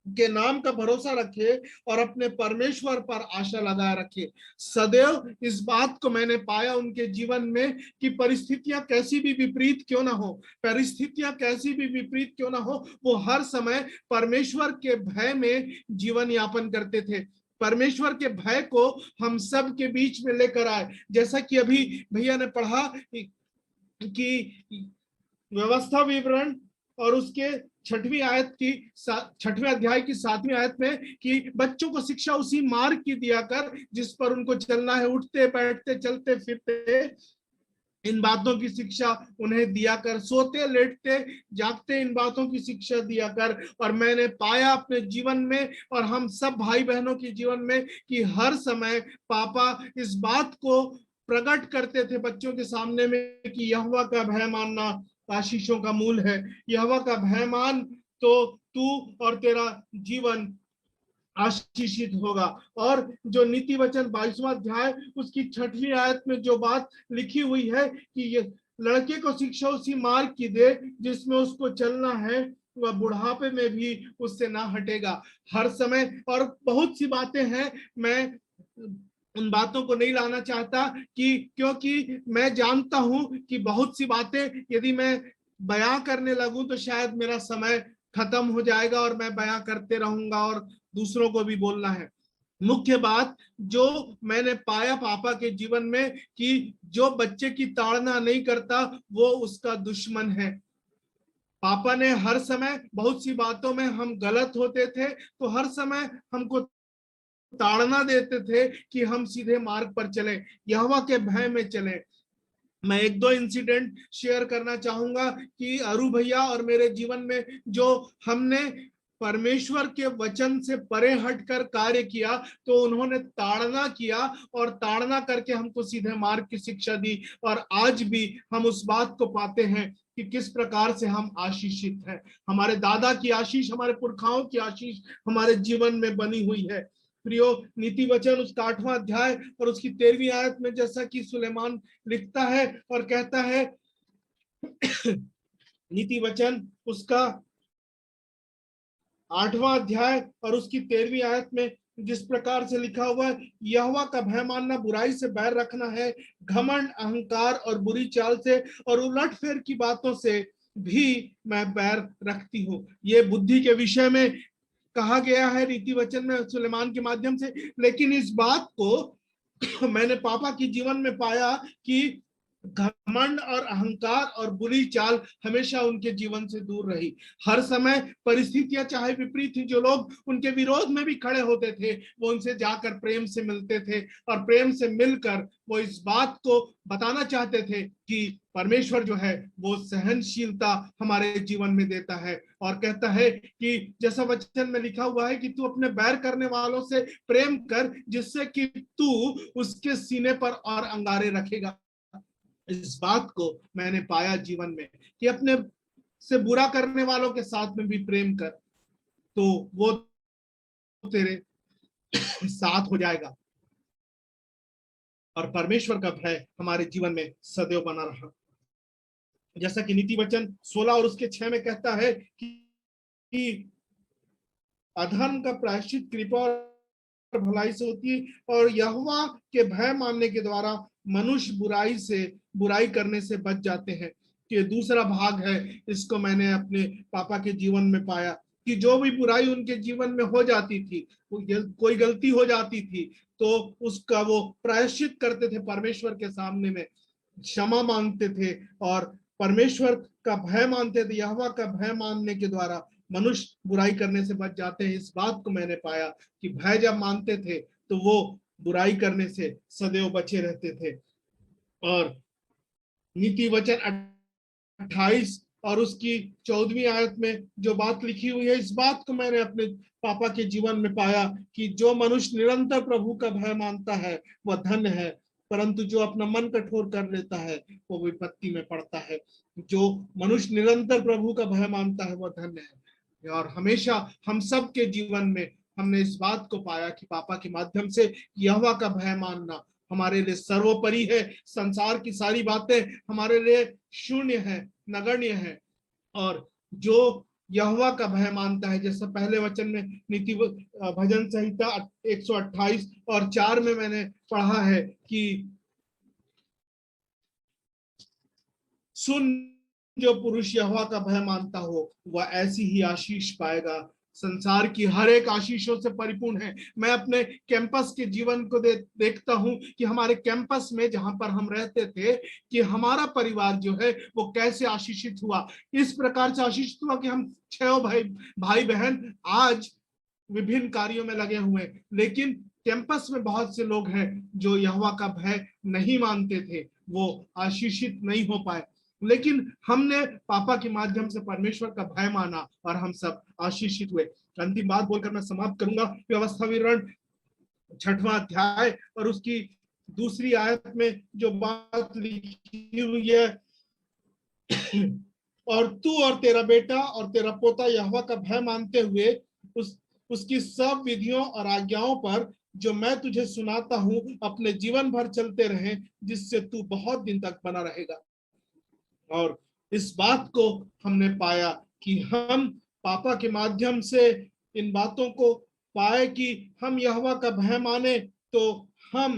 के नाम का भरोसा रखे और अपने परमेश्वर पर आशा लगाए रखे। सदैव इस बात को मैंने पाया उनके जीवन में कि परिस्थितियां कैसी भी विपरीत क्यों ना हो, परिस्थितियां कैसी भी विपरीत क्यों ना हो, वो हर समय परमेश्वर के भय में जीवन यापन करते थे। परमेश्वर के भय को हम सब के बीच में लेकर आए। जैसा कि अभी भैया ने पढ़ा कि व्यवस्था विवरण और उसके 6वें अध्याय की 7वीं आयत में कि बच्चों को शिक्षा उसी मार्ग की दिया कर जिस पर उनको चलना है, उठते बैठते चलते फिरते इन बातों की शिक्षा उन्हें दिया कर, सोते लेटते जागते इन बातों की शिक्षा दिया कर। और मैंने पाया अपने जीवन में और हम सब भाई बहनों के जीवन में कि हर समय पापा इस बात को प्रकट करते थे बच्चों के सामने में कि यहोवा का भय मानना आशीषों का मूल है। यहोवा का भय मान तो तू और तेरा जीवन आशीषित होगा। और जो नीति वचन 22वां अध्याय उसकी 6वीं आयत में जो बात लिखी हुई है कि ये लड़के को शिक्षा उसी मार्ग की दे जिसमें उसको चलना है, वह बुढ़ापे में भी उससे ना हटेगा। हर समय और बहुत सी बातें हैं, मैं उन बातों को नहीं लाना चाहता कि क्योंकि मैं जानता हूं कि बहुत सी बातें यदि मैं बयां करने लगूं तो शायद मेरा समय खत्म हो जाएगा और मैं बयां करते रहूंगा और दूसरों को भी बोलना है। मुख्य बात जो मैंने पाया पापा के जीवन में कि जो बच्चे की ताड़ना नहीं करता वो उसका दुश्मन है। पापा ने हर समय बहुत सी बातों में हम गलत होते थे तो हर समय हमको ताड़ना देते थे कि हम सीधे मार्ग पर चलें, यहोवा के भय में चलें। मैं एक दो इंसिडेंट शेयर करना चाहूंगा कि अरु भैया और मेरे जीवन में जो हमने परमेश्वर के वचन से परे हटकर कार्य किया तो उन्होंने ताड़ना किया और ताड़ना करके हमको सीधे मार्ग की शिक्षा दी। और आज भी हम उस बात को पाते हैं कि किस प्रकार से हम आशीषित हैं। हमारे दादा की आशीष, हमारे पुरखाओं की आशीष हमारे जीवन में बनी हुई है। प्रियो, नीति वचन उसका 8वां अध्याय और उसकी 13वीं आयत में जैसा कि सुलेमान लिखता है और कहता है नीति वचन उसका 8वां अध्याय और उसकी 13वीं आयत में जिस प्रकार से लिखा हुआ है, यहोवा का भय मानना बुराई से बैर रखना है, घमंड अहंकार और बुरी चाल से और उलटफेर की बातों से भी मैं बैर रखती हूँ। ये बुद्धि के विषय में कहा गया है रीति वचन में सुलेमान के माध्यम से। लेकिन इस बात को मैंने पापा के जीवन में पाया कि घमंड और अहंकार और बुरी चाल हमेशा उनके जीवन से दूर रही। हर समय परिस्थितियां चाहे विपरीत थी, जो लोग उनके विरोध में भी खड़े होते थे वो उनसे जाकर प्रेम से मिलते थे और प्रेम से मिलकर वो इस बात को बताना चाहते थे कि परमेश्वर जो है वो सहनशीलता हमारे जीवन में देता है और कहता है कि जैसा वचन में लिखा हुआ है कि तू अपने बैर करने वालों से प्रेम कर जिससे कि तू उसके सीने पर और अंगारे रखेगा। इस बात को मैंने पाया जीवन में कि अपने से बुरा करने वालों के साथ में भी प्रेम कर तो वो तेरे साथ हो जाएगा। और परमेश्वर का भय हमारे जीवन में सदैव बना रहा। जैसा कि नीति वचन 16 और उसके 6 में कहता है कि अधर्म का प्रायश्चित कृपा और भलाई से होती है और यहोवा के भय मानने के द्वारा मनुष्य बुराई करने से बच जाते हैं। ये दूसरा भाग है, इसको मैंने अपने पापा के जीवन में पाया कि जो भी बुराई उनके जीवन में हो जाती थी, कोई गलती हो जाती थी, तो उसका वो प्रायश्चित करते थे परमेश्वर के सामने में, क्षमा मांगते थे और परमेश्वर का भय मानते थे। यहोवा का भय मानने के द्वारा मनुष्य बुराई करने से बच जाते हैं। इस बात को मैंने पाया कि भय जब मानते थे तो वो बुराई करने से सदैव बचे रहते थे। और नीति वचन 28 और उसकी 14वीं आयत में जो बात लिखी हुई है, इस बात को मैंने अपने पापा के जीवन में पाया कि जो मनुष्य निरंतर प्रभु का भय मानता है वह धन्य है, परंतु जो अपना मन कठोर कर लेता है वो विपत्ति में पड़ता है। जो मनुष्य निरंतर प्रभु का भय मानता है वह धन्य है। और हमेशा हम सब के जीवन में हमने इस बात को पाया कि पापा के माध्यम से यहोवा का भय मानना हमारे लिए सर्वोपरि है। संसार की सारी बातें हमारे लिए शून्य है, नगण्य है। और जो यहोवा का भय मानता है, जैसे पहले वचन में नीति भजन संहिता 128 और 4 में मैंने पढ़ा है कि सुन, जो पुरुष यहोवा का भय मानता हो वह ऐसी ही आशीष पाएगा। संसार की हर एक आशीषों से परिपूर्ण है। मैं अपने कैंपस के जीवन को देखता हूं कि हमारे कैंपस में जहां पर हम रहते थे कि हमारा परिवार जो है वो कैसे आशीषित हुआ। इस प्रकार से आशीषित हुआ कि हम 6 भाई बहन आज विभिन्न कार्यों में लगे हुए हैं, लेकिन कैंपस में बहुत से लोग हैं जो यहोवा का भय नहीं मानते थे, वो आशीषित नहीं हो पाए। लेकिन हमने पापा के माध्यम से परमेश्वर का भय माना और हम सब आशीषित हुए। अंतिम बात बोलकर मैं समाप्त करूंगा। व्यवस्था विवरण 6वां अध्याय और उसकी 2री आयत में जो बात लिखी हुई है, और तू और तेरा बेटा और तेरा पोता यहोवा का भय मानते हुए उसकी सब विधियों और आज्ञाओं पर जो मैं तुझे सुनाता हूं अपने जीवन भर चलते रहे, जिससे तू बहुत दिन तक बना रहेगा। और इस बात को हमने पाया कि हम पापा के माध्यम से इन बातों को पाए कि हम यहोवा का भय माने तो हम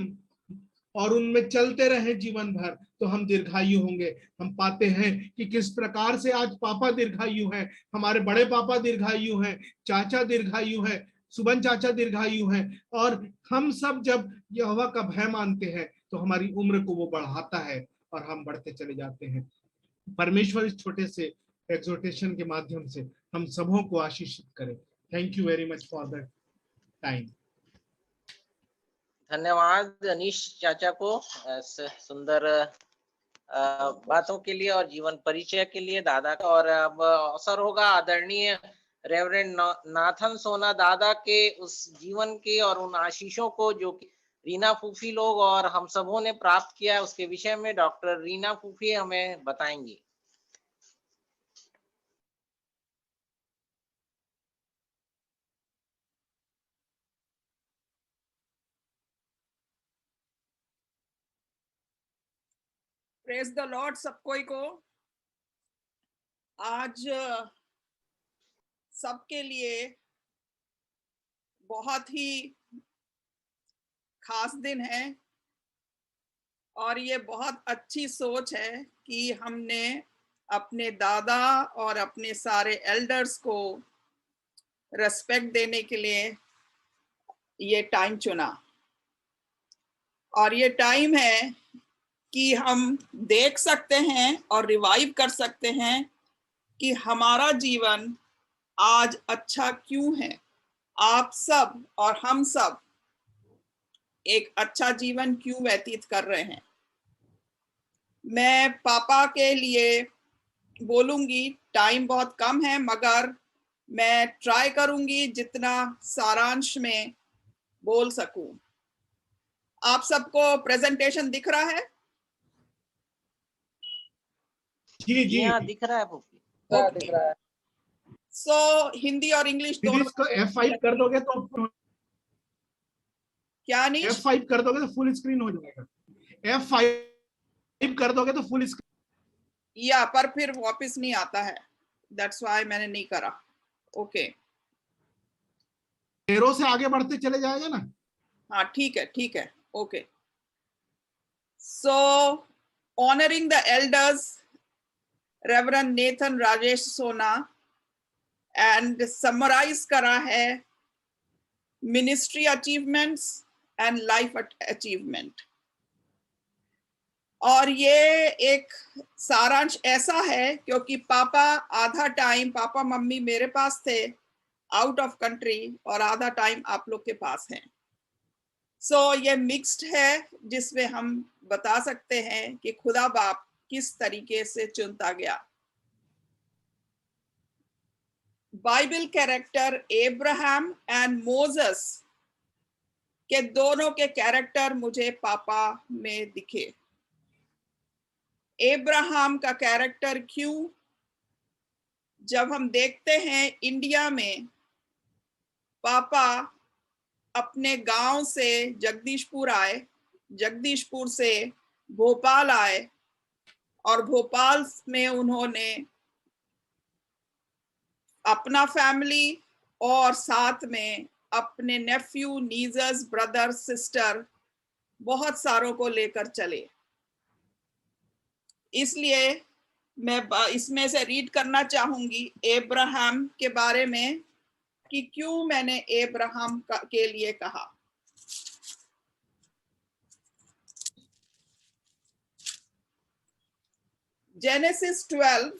और उनमें चलते रहे जीवन भर तो हम दीर्घायु होंगे। हम पाते हैं कि किस प्रकार से आज पापा दीर्घायु हैं, हमारे बड़े पापा दीर्घायु हैं, चाचा दीर्घायु हैं, सुबन चाचा दीर्घायु हैं। और हम सब जब यहोवा का भय मानते हैं तो हमारी उम्र को वो बढ़ाता है और हम बढ़ते चले जाते हैं। परमेश्वर इस छोटे से एक्सोर्टेशन के माध्यम से हम सबों को आशीषित करे। Thank you very much for the time. धन्यवाद अनीश चाचा को सुंदर बातों के लिए और जीवन परिचय के लिए दादा का। और अब अवसर होगा आदरणीय रेवरेंड नाथन सोना दादा के उस जीवन के और उन आशीषों को जो रीना फूफी लोग और हम सबों ने प्राप्त किया, उसके विषय में डॉक्टर रीना फूफी हमें बताएंगी। प्रेज द लॉर्ड सब कोई को। आज सबके लिए बहुत ही खास दिन है और ये बहुत अच्छी सोच है कि हमने अपने दादा और अपने सारे एल्डर्स को रेस्पेक्ट देने के लिए ये टाइम चुना। और ये टाइम है कि हम देख सकते हैं और रिवाइव कर सकते हैं कि हमारा जीवन आज अच्छा क्यों है। आप सब और हम सब एक अच्छा जीवन क्यों व्यतीत कर रहे हैं। मैं पापा के लिए बोलूंगी, टाइम बहुत कम है मगर मैं ट्राई करूंगी जितना सारांश में बोल सकूं। आप सबको प्रेजेंटेशन दिख रहा है? जी जी हाँ, दिख रहा है फूफी, दिख रहा है। सो हिंदी और इंग्लिश दोनों इसको F5 कर दोगे तो क्या नहीं? F5 कर दोगे तो फुल स्क्रीन हो जाएगा। F5 कर दोगे तो फुल स्क्रीन, या पर फिर वापस नहीं आता है, दैट्स व्हाई मैंने नहीं करा। ओके, एरो से आगे बढ़ते चले जाएगा ना। हाँ ठीक है, ठीक है, okay. So honoring the elders, Reverend Nathan Rajesh Sona and summarize करा है ministry achievements and life achievement. और ये एक सारांश ऐसा है क्योंकि पापा आधा टाइम पापा मम्मी मेरे पास थे आउट ऑफ कंट्री और आधा टाइम आप लोग के पास है। सो ये मिक्स्ड है जिसमें हम बता सकते हैं कि खुदा बाप किस तरीके से चुनता गया। Bible character Abraham and Moses के दोनों के कैरेक्टर मुझे पापा में दिखे। एब्राहम का कैरेक्टर क्यों? जब हम देखते हैं इंडिया में पापा अपने गांव से जगदीशपुर आए, जगदीशपुर से भोपाल आए और भोपाल में उन्होंने अपना फैमिली और साथ में अपने नेफ्यू, नीजर्स, ब्रदर, सिस्टर बहुत सारों को लेकर चले। इसलिए मैं इसमें से रीड करना चाहूंगी एब्राहम के बारे में कि क्यों मैंने एब्राहम के लिए कहा। जेनेसिस 12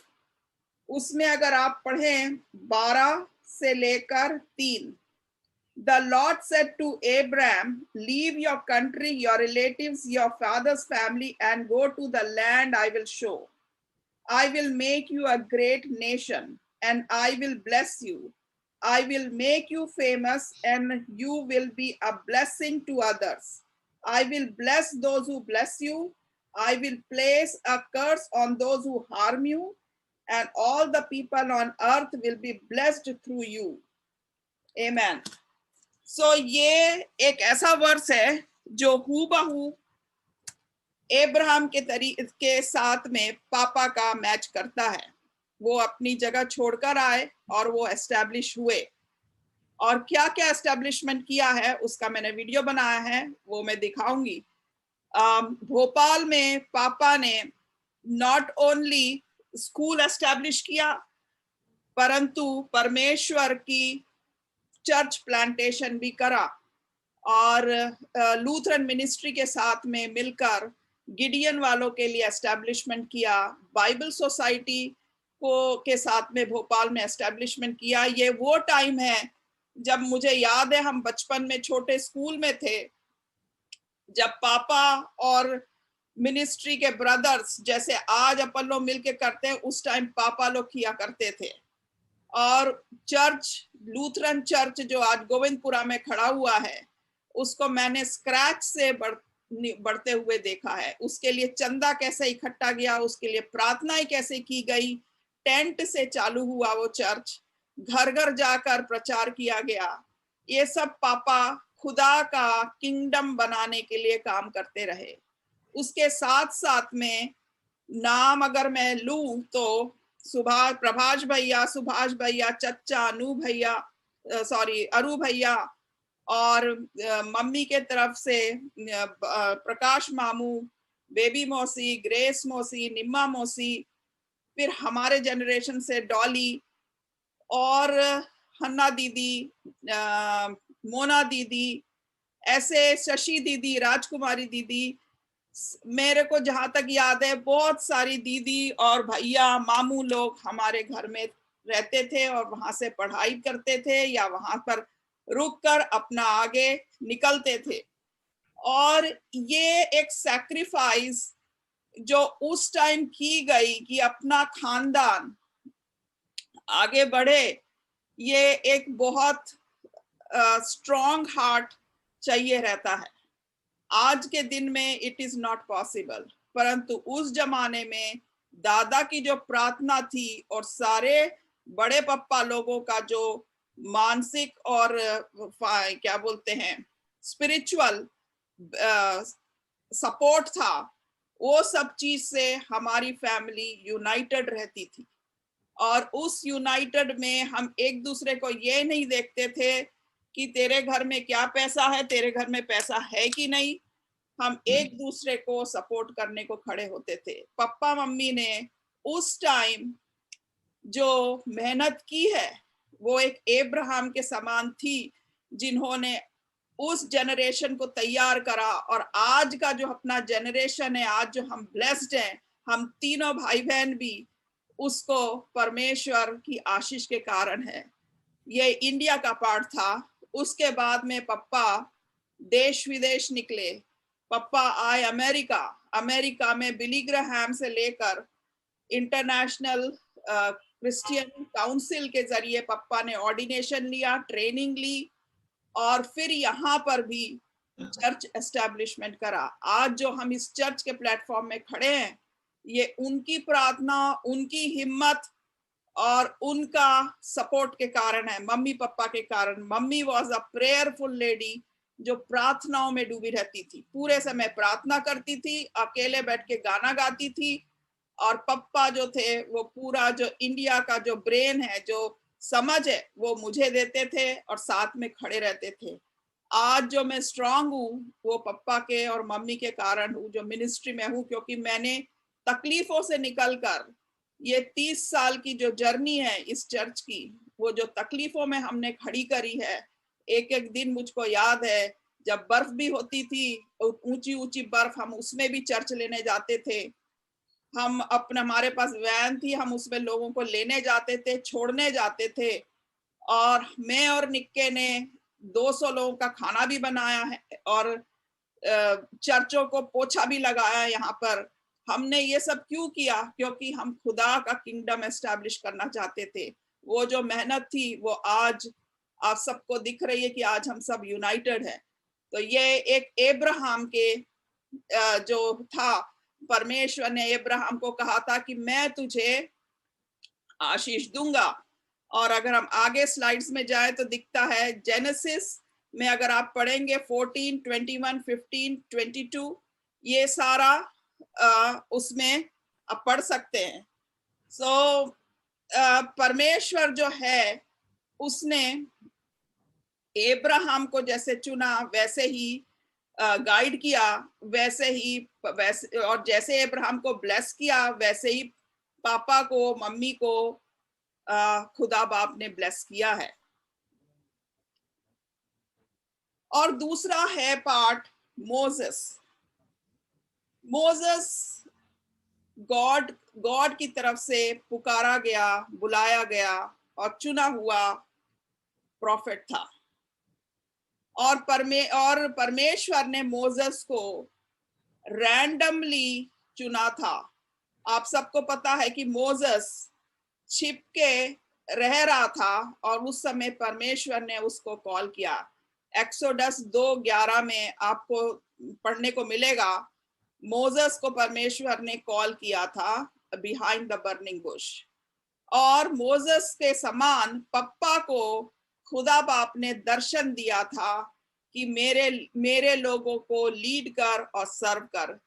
उसमें अगर आप पढ़ें 12 से लेकर 3, The Lord said to Abraham, leave your country, your relatives, your father's family, and go to the land I will show. I will make you a great nation, and I will bless you. I will make you famous, and you will be a blessing to others. I will bless those who bless you. I will place a curse on those who harm you, and all the people on earth will be blessed through you. Amen. So ये एक ऐसा verse है जो हूबहू Abraham के साथ में पापा का मैच करता है। वो अपनी जगह छोड़कर आए और वो एस्टैब्लिश हुए, और क्या क्या एस्टैब्लिशमेंट किया है उसका मैंने वीडियो बनाया है, वो मैं दिखाऊंगी। भोपाल में पापा ने नॉट ओनली स्कूल एस्टैब्लिश किया परंतु परमेश्वर की चर्च प्लांटेशन भी करा और लूथरन मिनिस्ट्री के साथ में मिलकर गिडियन वालों के लिए एस्टैब्लिशमेंट किया। बाइबल सोसाइटी को के साथ में भोपाल में एस्टैब्लिशमेंट किया। ये वो टाइम है जब मुझे याद है हम बचपन में छोटे स्कूल में थे, जब पापा और मिनिस्ट्री के ब्रदर्स जैसे आज अपन लोग मिलके करते हैं उस टाइम पापा लोग किया करते थे। और चर्च, लूथरन चर्च जो आज गोविंदपुरा में खड़ा हुआ है, उसको मैंने स्क्रैच से बढ़ते हुए देखा है। उसके लिए चंदा कैसे इकट्ठा गया, उसके लिए प्रार्थनाएं कैसे की गई, टेंट से चालू हुआ वो चर्च, घर घर जाकर प्रचार किया गया। ये सब पापा खुदा का किंगडम बनाने के लिए काम करते रहे। उसके साथ साथ में नाम अगर मैं लूं तो प्रभाष भैया, सुभाष भैया, चच्चा, अनु भैया, अरु भैया, और मम्मी के तरफ से प्रकाश मामू, बेबी मौसी, ग्रेस मौसी, निम्मा मौसी, फिर हमारे जनरेशन से डॉली और हन्ना दीदी, मोना दीदी, ऐसे शशि दीदी, राजकुमारी दीदी, मेरे को जहां तक याद है बहुत सारी दीदी और भैया मामू लोग हमारे घर में रहते थे और वहां से पढ़ाई करते थे या वहां पर रुककर अपना आगे निकलते थे। और ये एक सैक्रिफाइस जो उस टाइम की गई कि अपना खानदान आगे बढ़े, ये एक बहुत स्ट्रॉन्ग हार्ट चाहिए रहता है। आज के दिन में इट इज नॉट पॉसिबल, परंतु उस जमाने में दादा की जो प्रार्थना थी और सारे बड़े पप्पा लोगों का जो मानसिक और क्या बोलते हैं स्पिरिचुअल सपोर्ट था, वो सब चीज से हमारी फैमिली यूनाइटेड रहती थी। और उस यूनाइटेड में हम एक दूसरे को ये नहीं देखते थे कि तेरे घर में क्या पैसा है, तेरे घर में पैसा है कि नहीं। हम एक दूसरे को सपोर्ट करने को खड़े होते थे। पापा मम्मी ने उस टाइम जो मेहनत की है वो एक एब्राहम के समान थी, जिन्होंने उस जनरेशन को तैयार करा। और आज का जो अपना जनरेशन है, आज जो हम ब्लेस्ड हैं, हम तीनों भाई बहन भी, उसको परमेश्वर की आशीष के कारण है। ये इंडिया का पार्ट था। उसके बाद में पप्पा देश विदेश निकले। पप्पा आए अमेरिका। अमेरिका में बिली ग्राहम से लेकर इंटरनेशनल क्रिश्चियन काउंसिल के जरिए पप्पा ने ऑर्डिनेशन लिया, ट्रेनिंग ली, और फिर यहाँ पर भी चर्च एस्टैब्लिशमेंट करा। आज जो हम इस चर्च के प्लेटफॉर्म में खड़े हैं, ये उनकी प्रार्थना, उनकी हिम्मत और उनका सपोर्ट के कारण है, मम्मी पापा के कारण। Mummy was a prayerful lady, जो प्रार्थनाओं में डूबी रहती थी, पूरे समय प्रार्थना करती थी, अकेले बैठ के गाना गाती थी। और पप्पा जो थे, वो पूरा जो इंडिया का जो ब्रेन है, जो समझ है, वो मुझे देते थे और साथ में खड़े रहते थे। आज जो मैं स्ट्रांग हूँ, वो पप्पा के और मम्मी के कारण हूँ, जो मिनिस्ट्री में हूँ, क्योंकि मैंने तकलीफों से निकलकर ये 30 साल की जो जर्नी है इस चर्च की, वो जो तकलीफों में हमने खड़ी करी है। एक एक दिन मुझको याद है, जब बर्फ भी होती थी, ऊंची ऊंची बर्फ, हम उसमें भी चर्च लेने जाते थे। हम अपने, हमारे पास वैन थी, हम उसमें लोगों को लेने जाते थे, छोड़ने जाते थे। और मैं और निक्के ने 200 लोगों का खाना भी बनाया है, और चर्चों को पोछा भी लगाया यहाँ पर। हमने ये सब क्यों किया? क्योंकि हम खुदा का किंगडम एस्टैब्लिश करना चाहते थे। वो जो मेहनत थी, वो आज आप सबको दिख रही है कि आज हम सब यूनाइटेड हैं। तो ये एक एब्राहम के जो था, परमेश्वर ने एब्राहम को कहा था कि मैं तुझे आशीष दूंगा। और अगर हम आगे स्लाइड्स में जाए तो दिखता है, जेनेसिस में अगर आप पढ़ेंगे 14, 21, 15, 22, ये सारा उसमें आप पढ़ सकते हैं। परमेश्वर जो है, उसने एब्राहम को जैसे चुना, वैसे ही गाइड किया, वैसे और जैसे एब्राहम को ब्लेस किया, वैसे ही पापा को, मम्मी को खुदा बाप ने ब्लेस किया है। और दूसरा है पार्ट मोसेस। गॉड की तरफ से पुकारा गया, बुलाया गया और चुना हुआ प्रॉफिट था। और परमेश्वर ने मोसेस को रैंडमली चुना था। आप सबको पता है कि मोसेस छिप के रह रहा था, और उस समय परमेश्वर ने उसको कॉल किया। एक्सोडस 2:11 में आपको पढ़ने को मिलेगा, मोसेस को परमेश्वर ने कॉल किया था बिहाइंड द बर्निंग बुश। और मोसेस के समान पप्पा को खुदा बाप ने दर्शन दिया था कि मेरे लोगों को लीड कर और सर्व कर।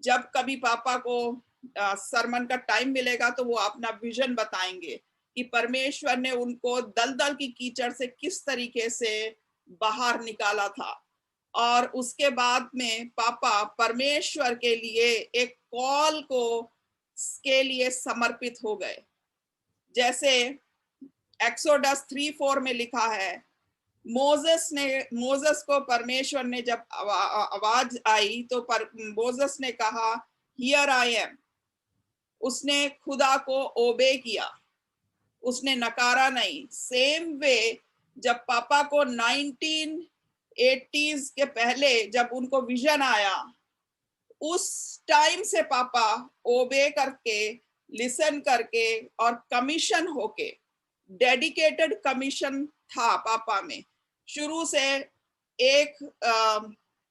जब कभी पापा को सरमन का टाइम मिलेगा तो वो अपना विजन बताएंगे कि परमेश्वर ने उनको दलदल की कीचड़ से किस तरीके से बाहर निकाला था। और उसके बाद में पापा परमेश्वर के लिए एक कॉल के लिए समर्पित हो गए। जैसे एक्सोडस 3:4 में लिखा है, मोसेस को परमेश्वर ने जब आवाज आई तो मोसेस ने कहा, हियर आई एम। उसने खुदा को ओबे किया, उसने नकारा नहीं। सेम वे जब पापा को 1980s के पहले जब उनको विजन आया, उस टाइम से पापा ओबे करके, लिसन करके और कमीशन होके, डेडिकेटेड कमीशन था पापा में शुरू से एक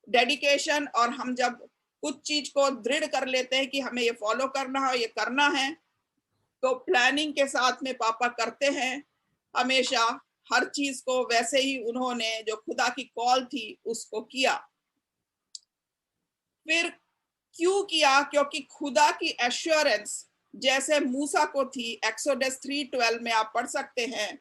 डेडिकेशन। और हम जब कुछ चीज को दृढ़ कर लेते हैं कि हमें ये फॉलो करना है, ये करना है, तो प्लानिंग के साथ में पापा करते हैं हमेशा हर चीज को। वैसे ही उन्होंने जो खुदा की कॉल थी उसको किया। फिर क्यों किया? क्योंकि खुदा की एश्योरेंस जैसे मूसा को थी, एक्सोडस 3:12 में आप पढ़ सकते हैं,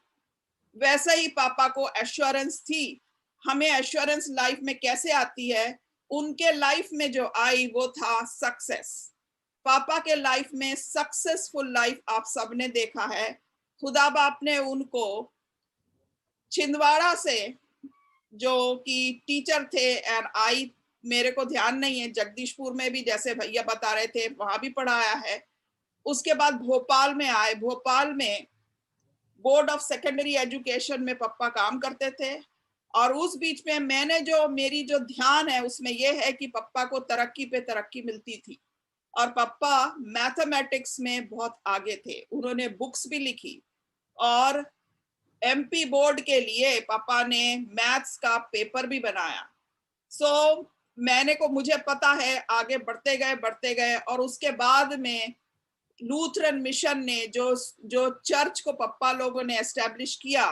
वैसे ही पापा को एश्योरेंस थी। हमें एश्योरेंस लाइफ में कैसे आती है? उनके लाइफ में जो आई वो था सक्सेस। पापा के लाइफ में सक्सेसफुल लाइफ आप सबने देखा है। खुदा बाप ने उनको छिंदवाड़ा से जो कि टीचर थे, एंड आई, मेरे को ध्यान नहीं है, जगदीशपुर में भी जैसे भैया बता रहे थे वहां भी पढ़ाया है। उसके बाद भोपाल में आए, भोपाल में बोर्ड ऑफ सेकेंडरी एजुकेशन में पापा काम करते थे। और उस बीच में मैंने जो मेरी जो ध्यान है उसमें ये है कि पापा को तरक्की पे तरक्की मिलती थी, और पापा मैथमेटिक्स में बहुत आगे थे, उन्होंने बुक्स भी लिखी, और एमपी बोर्ड के लिए पापा ने मैथ्स का पेपर भी बनाया। सो मुझे पता है, आगे बढ़ते गए और उसके बाद में लूथरन मिशन ने जो चर्च को पप्पा लोगों ने एस्टेब्लिश किया,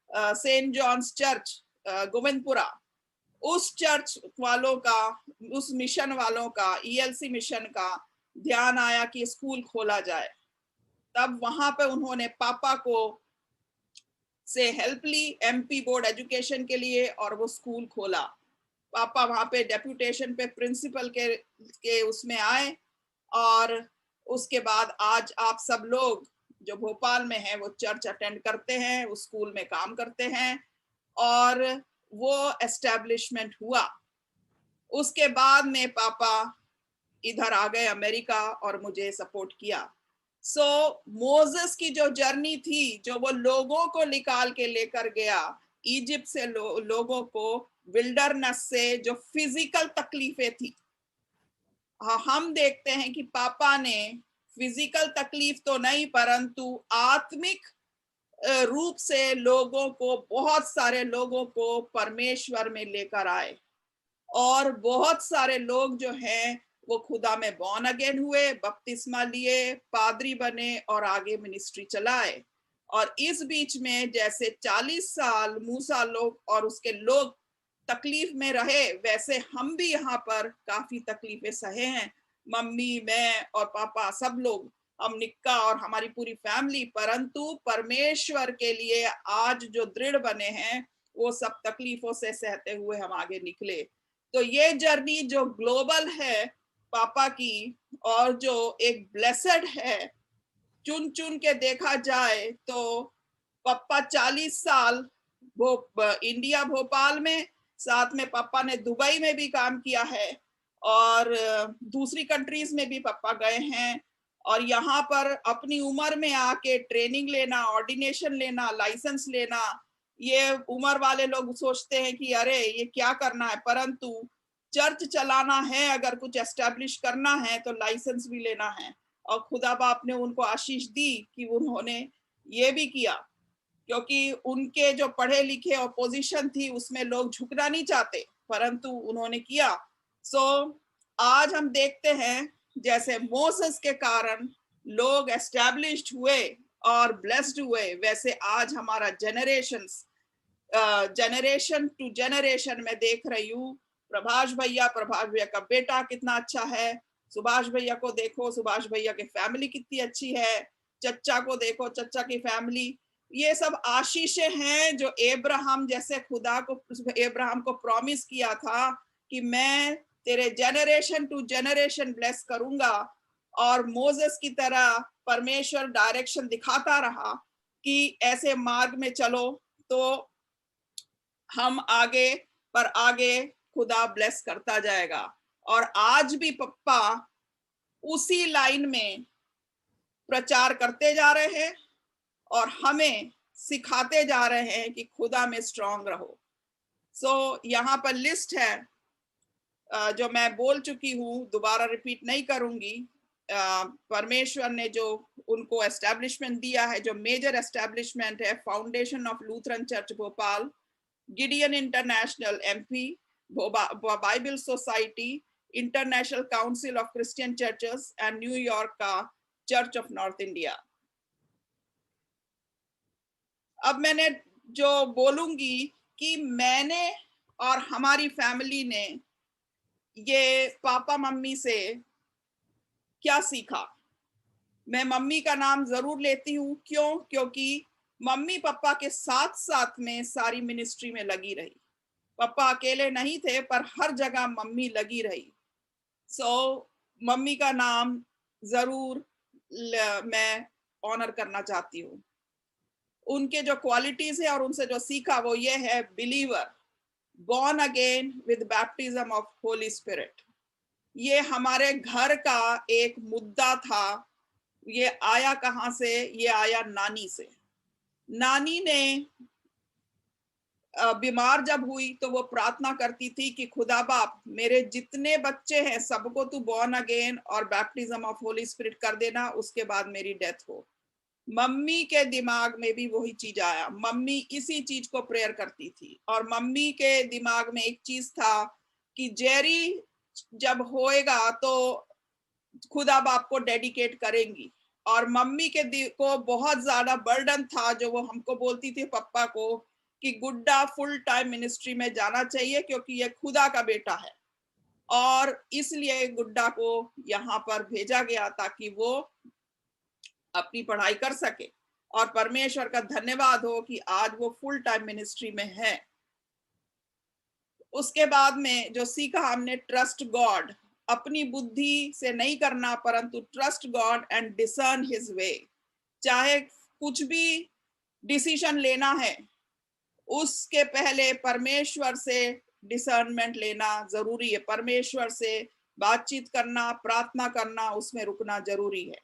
सेंट जॉन्स चर्च गोविंदपुरा, उस चर्च वालों का, उस मिशन वालों का, ईएलसी मिशन का ध्यान आया कि स्कूल खोला जाए। तब वहां पे उन्होंने पापा को से हेल्प ली एमपी बोर्ड एजुकेशन के लिए, और वो स्कूल खोला। पापा वहां पे डेप्यूटेशन पे प्रिंसिपल के उसमें आए, और उसके बाद आज आप सब लोग जो भोपाल में हैं वो चर्च अटेंड करते हैं, उस स्कूल में काम करते हैं, और वो एस्टेब्लिशमेंट हुआ। उसके बाद में पापा इधर आ गए अमेरिका और मुझे सपोर्ट किया। सो मोजेस की जो जर्नी थी, जो वो लोगों को निकाल के लेकर गया इजिप्ट से, लोगों को विल्डरनेस से, जो फिजिकल तकलीफें थी, हम देखते हैं कि पापा ने फिजिकल तकलीफ तो नहीं परंतु आत्मिक रूप से लोगों को, बहुत सारे लोगों को परमेश्वर में लेकर आए, और बहुत सारे लोग जो हैं वो खुदा में बॉर्न अगेन हुए, बपतिस्मा लिए, पादरी बने और आगे मिनिस्ट्री चलाए। और इस बीच में जैसे 40 साल मूसा लोग और उसके लोग तकलीफ में रहे, वैसे हम भी यहाँ पर काफी तकलीफें सहे हैं, मम्मी, मैं और पापा, सब लोग, हम निक्का और हमारी पूरी फैमिली। परंतु परमेश्वर के लिए आज जो दृढ़ बने हैं, वो सब तकलीफों से सहते हुए हम आगे निकले। तो ये जर्नी जो ग्लोबल है पापा की, और जो एक ब्लेसेड है, चुन चुन के देखा जाए तो पापा 40 साल इंडिया भोपाल में, साथ में पापा ने दुबई में भी काम किया है, और दूसरी कंट्रीज में भी पापा गए हैं, और यहाँ पर अपनी उम्र में आके ट्रेनिंग लेना, ऑर्डिनेशन लेना, लाइसेंस लेना, ये उम्र वाले लोग सोचते हैं कि अरे ये क्या करना है, परंतु चर्च चलाना है, अगर कुछ एस्टेब्लिश करना है तो लाइसेंस भी लेना है। और खुदा बाप ने उनको आशीष दी कि उन्होंने ये भी किया, क्योंकि उनके जो पढ़े लिखे और पोजीशन थी उसमें लोग झुकना नहीं चाहते, परंतु उन्होंने किया। सो आज हम देखते हैं जैसे मोसेस के कारण लोग एस्टैब्लिश्ड हुए और ब्लेस्ड हुए, वैसे आज हमारा जनरेशन टू जनरेशन में देख रही हूँ। प्रभाष भैया का बेटा कितना अच्छा है, सुभाष भैया को देखो, सुभाष भैया की फैमिली कितनी अच्छी है, चच्चा को देखो, चच्चा की फैमिली, ये सब आशीषें हैं जो अब्राहम जैसे खुदा को, अब्राहम को प्रॉमिस किया था कि मैं तेरे जनरेशन टू जनरेशन ब्लेस करूंगा। और मोसेस की तरह परमेश्वर डायरेक्शन दिखाता रहा कि ऐसे मार्ग में चलो तो हम आगे पर आगे खुदा ब्लेस करता जाएगा। और आज भी पप्पा उसी लाइन में प्रचार करते जा रहे हैं और हमें सिखाते जा रहे हैं कि खुदा में स्ट्रांग रहो। सो यहाँ पर लिस्ट है जो मैं बोल चुकी हूँ, दोबारा रिपीट नहीं करूंगी। परमेश्वर ने जो उनको एस्टेब्लिशमेंट दिया है, जो मेजर एस्टेब्लिशमेंट है, foundation of Lutheran church Bhopal, Gideon international MP, Bible society, international council of Christian churches and New York का चर्च ऑफ नॉर्थ इंडिया। अब मैंने जो बोलूंगी कि मैंने और हमारी फैमिली ने ये पापा मम्मी से क्या सीखा। मैं मम्मी का नाम जरूर लेती हूँ, क्यों? क्योंकि मम्मी पापा के साथ साथ में सारी मिनिस्ट्री में लगी रही। पापा अकेले नहीं थे, पर हर जगह मम्मी लगी रही। सो मम्मी का नाम जरूर मैं ऑनर करना चाहती हूँ। उनके जो क्वालिटीज है और उनसे जो सीखा वो ये है, believer, born again with baptism of Holy Spirit। ये हमारे घर का एक मुद्दा था। ये आया कहाँ से? ये आया नानी से। नानी ने बीमार जब हुई तो वो प्रार्थना करती थी कि खुदा बाप, मेरे जितने बच्चे हैं सबको तू born again और बैप्टिज्म ऑफ होली स्पिरिट कर देना, उसके बाद मेरी डेथ हो। मम्मी के दिमाग में भी वही चीज आया। मम्मी इसी चीज को प्रेयर करती थी और मम्मी के दिमाग में एक चीज था कि जेरी जब होएगा तो खुदा बाप को डेडिकेट करेंगी। और मम्मी के को बहुत ज्यादा बर्डन था जो वो हमको बोलती थी, पप्पा को, कि गुड्डा फुल टाइम मिनिस्ट्री में जाना चाहिए क्योंकि ये खुदा का बेटा है। और इसलिए गुड्डा को यहाँ पर भेजा गया ताकि वो अपनी पढ़ाई कर सके। और परमेश्वर का धन्यवाद हो कि आज वो फुल टाइम मिनिस्ट्री में है। उसके बाद में जो सीखा हमने, ट्रस्ट गॉड, अपनी बुद्धि से नहीं करना परंतु trust God and discern his way. चाहे कुछ भी डिसीजन लेना है उसके पहले परमेश्वर से डिसर्नमेंट लेना जरूरी है। परमेश्वर से बातचीत करना, प्रार्थना करना, उसमें रुकना जरूरी है।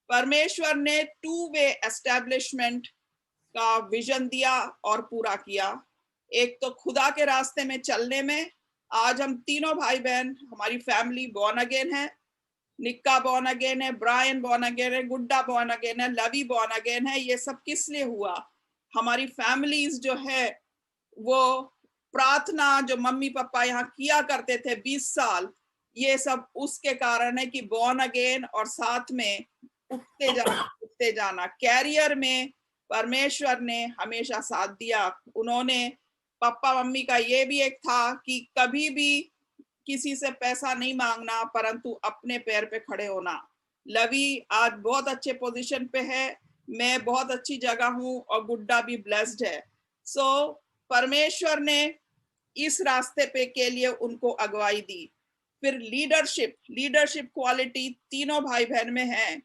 परमेश्वर ने 2 वे एस्टैब्लिशमेंट का विजन दिया और पूरा किया। एक तो खुदा के रास्ते में चलने में। आज हम तीनों भाई बहन, हमारी फैमिली बॉर्न अगेन है। निक्का बॉर्न अगेन है, ब्रायन बॉर्न अगेन है, गुड्डा बॉर्न अगेन है, लवी बॉर्न अगेन है। ये सब किस लिए हुआ? हमारी फैमिलीज जो है वो प्रार्थना जो मम्मी पापा यहाँ किया करते थे 20 साल, ये सब उसके कारण है कि बॉर्न अगेन और साथ में उठते जाना। कैरियर में परमेश्वर ने हमेशा साथ दिया। उन्होंने, पापा मम्मी का ये भी एक था कि कभी भी किसी से पैसा नहीं मांगना परंतु अपने पैर पे खड़े होना। लवी आज बहुत अच्छे पोजीशन पे है, मैं बहुत अच्छी जगह हूँ और गुड्डा भी ब्लेस्ड है। सो परमेश्वर ने इस रास्ते पे के लिए उनको अगुवाई दी। फिर लीडरशिप क्वालिटी तीनों भाई बहन में है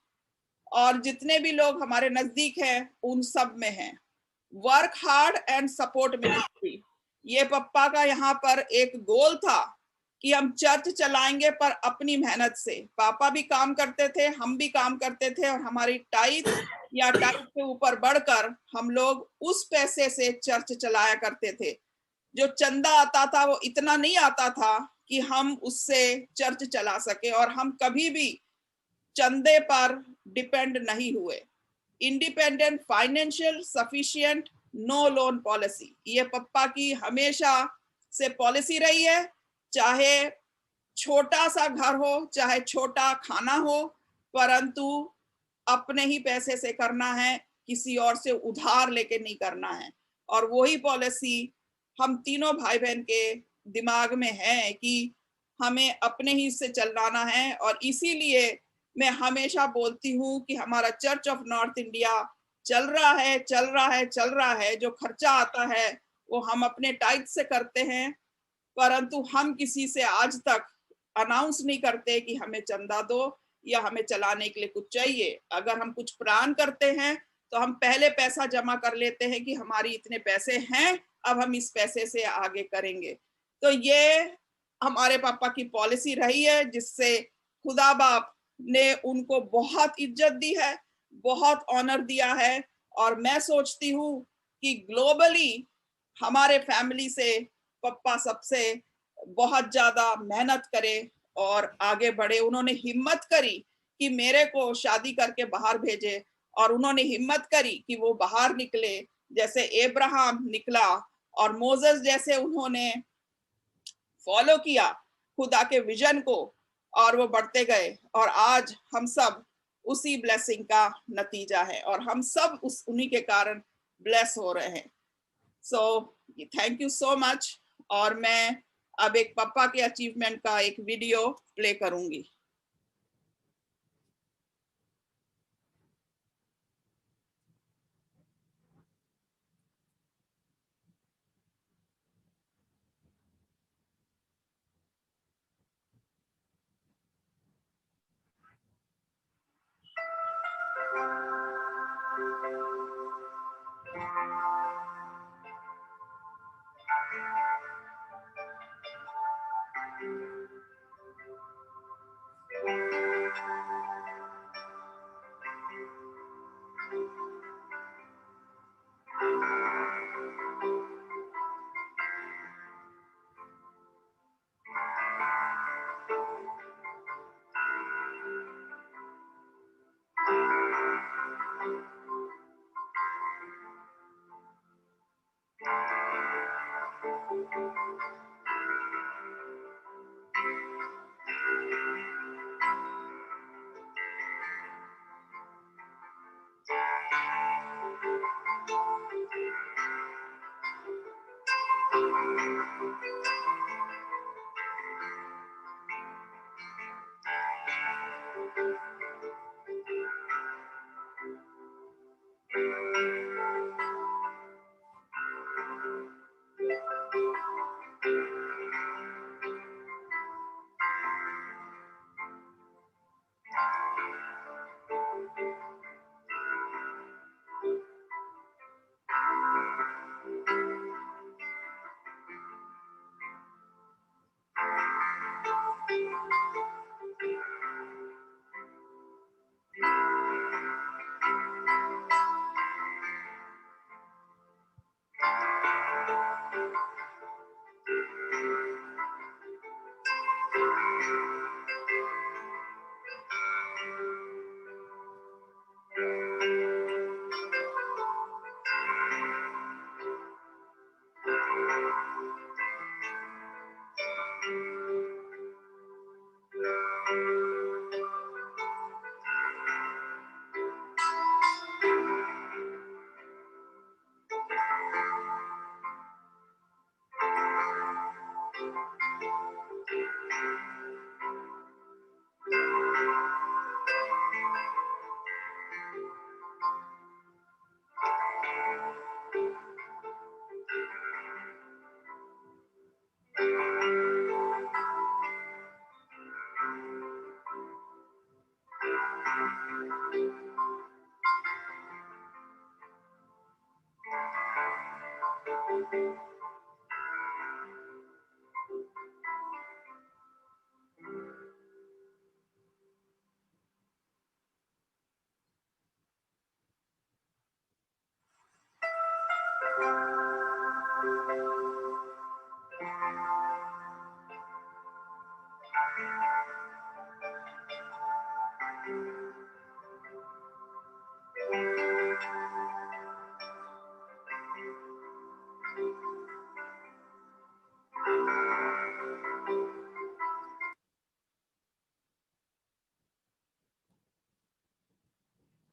और जितने भी लोग हमारे नजदीक हैं उन सब में है। Work hard and support ministry, ये पप्पा का यहाँ पर एक गोल था कि हम चर्च चलाएंगे पर अपनी मेहनत से। पापा भी काम करते थे, हम भी काम करते थे और हमारी टाइट के ऊपर बढ़कर हम लोग उस पैसे से चर्च चलाया करते थे। जो चंदा आता था वो इतना नहीं आता था कि हम उससे चर्च चला सके और हम कभी भी चंदे पर डिपेंड नहीं हुए। Independent, financial sufficient, no loan policy, ये पप्पा की हमेशा से पॉलिसी रही है। चाहे छोटा सा घर हो, चाहे छोटा खाना हो, परंतु अपने ही पैसे से करना है, किसी और से उधार लेके नहीं करना है। और वही पॉलिसी हम तीनों भाई बहन के दिमाग में है कि हमें अपने ही से चलाना है। और इसीलिए मैं हमेशा बोलती हूँ कि हमारा चर्च ऑफ नॉर्थ इंडिया चल रहा है। जो खर्चा आता है वो हम अपने टाइट से करते हैं, परंतु हम किसी से आज तक अनाउंस नहीं करते कि हमें चंदा दो या हमें चलाने के लिए कुछ चाहिए। अगर हम कुछ प्लान करते हैं तो हम पहले पैसा जमा कर लेते हैं कि हमारी इतने पैसे हैं, अब हम इस पैसे से आगे करेंगे। तो ये हमारे पापा की पॉलिसी रही है जिससे खुदा बाप ने उनको बहुत इज्जत दी है, बहुत ऑनर दिया है। और मैं सोचती हूँ कि ग्लोबली हमारे फैमिली से पप्पा सबसे बहुत ज्यादा मेहनत करे और आगे बढ़े। उन्होंने हिम्मत करी कि मेरे को शादी करके बाहर भेजे और उन्होंने हिम्मत करी कि वो बाहर निकले, जैसे एब्राहम निकला और मोसेस जैसे उन्होंने फॉलो किया खुदा के विजन को और वो बढ़ते गए। और आज हम सब उसी ब्लेसिंग का नतीजा है और हम सब उन्हीं के कारण ब्लेस हो रहे हैं। So thank you so much. और मैं अब एक पापा के अचीवमेंट का एक वीडियो प्ले करूंगी।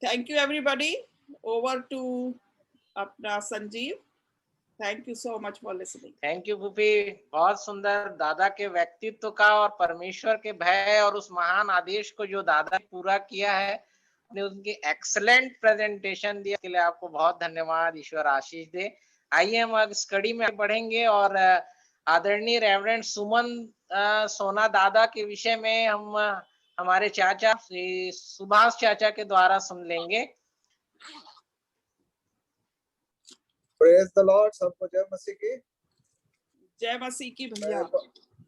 Thank you, everybody. Over to अपना Sanjeev. Thank you so much for listening. Thank you फूफी, बहुत सुंदर दादा के व्यक्तित्व का और परमेश्वर के भय और उस महान आदेश को जो दादा ने पूरा किया है, ने उनकी एक्सलेंट प्रेजेंटेशन दिया, के लिए आपको बहुत धन्यवाद। ईश्वर आशीष दे। आइए हम अब इस कड़ी में बढ़ेंगे और आदरणीय रेवरेंड सुमन सोना दादा के विषय में हम हमारे चाचा श्री सुभाष चाचा के द्वारा सुन लेंगे। Praise the Lord. सबको जय मसीह की। जय मसीह की भैया। मैं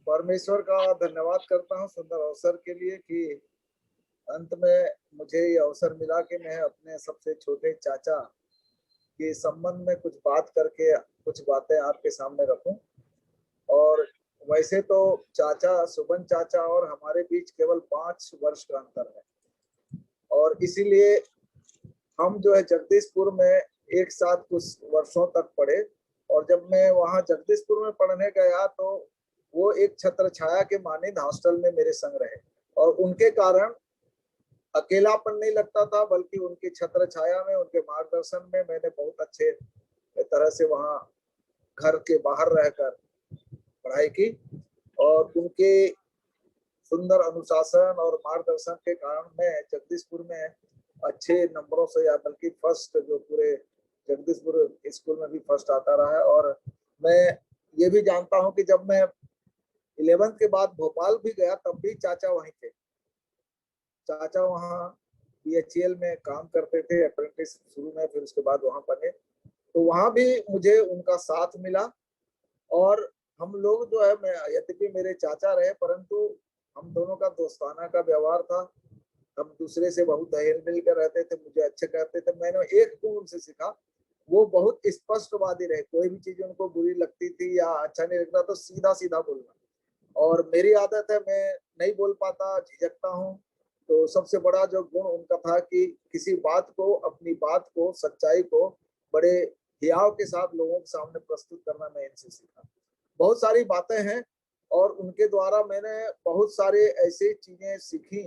परमेश्वर का धन्यवाद करता हूँ सुंदर अवसर के लिए कि अंत में मुझे ये अवसर मिला कि मैं अपने सबसे छोटे चाचा के संबंध में कुछ बात करके कुछ बातें आपके सामने रखूं। और वैसे तो चाचा सुमन चाचा और हमारे बीच केवल 5 वर्ष का अंतर है और इसीलिए हम जो है जगदीशपुर में एक साथ कुछ वर्षों तक पढ़े। और जब मैं वहां जगदीशपुर में पढ़ने गया तो वो एक छत्र छाया के मानिंद हॉस्टल में मेरे संग रहे और उनके कारण अकेलापन नहीं लगता था, बल्कि उनकी छत्र छाया में, उनके मार्गदर्शन में मैंने बहुत अच्छे तरह से वहां घर के बाहर रहकर पढ़ाई की। और उनके सुंदर अनुशासन और मार्गदर्शन के कारण मैं जगदीशपुर में अच्छे नंबरों से, या बल्कि फर्स्ट, जो पूरे जगदीशपुर स्कूल में भी फर्स्ट आता रहा है। और मैं ये भी जानता हूं कि जब मैं 11th के बाद भोपाल भी गया तब भी चाचा वहीं थे। चाचा वहाँ BHEL में काम करते थे, अप्रेंटिस शुरू में, फिर उसके बाद वहां बने। तो वहां भी मुझे उनका साथ मिला और हम लोग जो है, मैं यद्यपि मेरे चाचा रहे परंतु हम दोनों का दोस्ताना का व्यवहार था। हम दूसरे से बहुत हिल मिल कर रहते थे, मुझे अच्छे कहते थे। मैंने एक गुण उनसे सीखा, वो बहुत स्पष्टवादी रहे। कोई भी चीज उनको बुरी लगती थी या अच्छा नहीं लगता तो सीधा सीधा बोलना। और मेरी आदत है, मैं नहीं बोल पाता, झिझकता हूँ। तो सबसे बड़ा जो गुण उनका था कि किसी बात को, अपनी बात को, सच्चाई को बड़े हियाव के साथ लोगों के सामने प्रस्तुत करना मैं इनसे सीखा। बहुत सारी बातें हैं और उनके द्वारा मैंने बहुत सारे ऐसी चीजें सीखी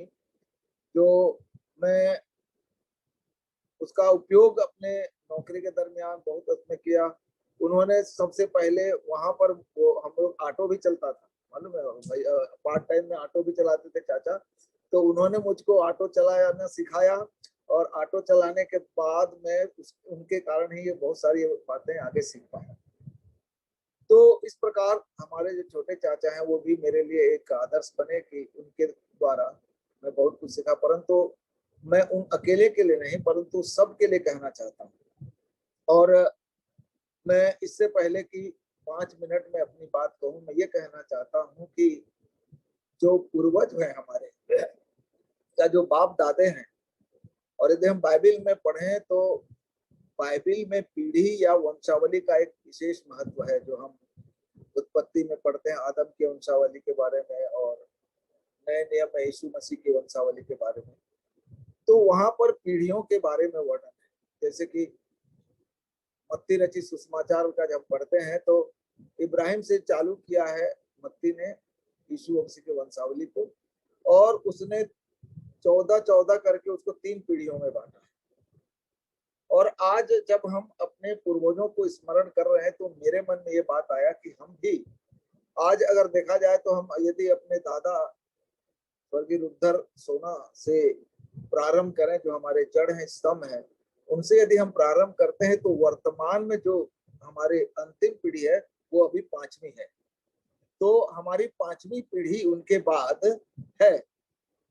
जो मैं उसका उपयोग अपने नौकरी के दरमियान बहुत उसमें किया। उन्होंने सबसे पहले वहां पर वो हम लोग ऑटो भी चलता था, मालूम है भाई, पार्ट टाइम में ऑटो भी चलाते थे चाचा। तो उन्होंने मुझको ऑटो चलाना सिखाया और ऑटो चलाने के बाद मैं उनके कारण ही ये बहुत सारी बातें आगे सीख पाया। तो इस प्रकार हमारे जो छोटे चाचा हैं वो भी मेरे लिए एक आदर्श बने कि उनके द्वारा मैं बहुत कुछ सीखा, परंतु मैं उन अकेले के लिए नहीं परंतु सबके लिए कहना चाहता हूँ। और मैं इससे पहले कि 5 मिनट में अपनी बात कहूँ, मैं ये कहना चाहता हूँ कि जो पूर्वज हैं हमारे या जो बाप दादे हैं, और यदि हम बाइबिल में पढ़ें तो बाइबिल में पीढ़ी या वंशावली का एक विशेष महत्व है, जो हम उत्पत्ति में पढ़ते हैं आदम की वंशावली के बारे में और नए नियम में यीशु मसीह की वंशावली के बारे में। तो वहां पर पीढ़ियों के बारे में वर्णन है, जैसे कि मत्ती रचित सुसमाचार का जब पढ़ते हैं तो इब्राहिम से चालू किया है मत्ती ने यीशु मसीह के वंशावली को, और उसने 14 करके उसको 3 पीढ़ियों में बांटा है। और आज जब हम अपने पूर्वजों को स्मरण कर रहे हैं तो मेरे मन में ये बात आया कि हम भी आज अगर देखा जाए तो हम यदि अपने दादा स्वर्गीय रुद्धर सोना से प्रारंभ करें, जो हमारे जड़ हैं स्तंभ हैं, उनसे यदि हम प्रारंभ करते हैं तो वर्तमान में जो हमारे अंतिम पीढ़ी है वो अभी 5वीं है। तो हमारी 5वीं पीढ़ी उनके बाद है।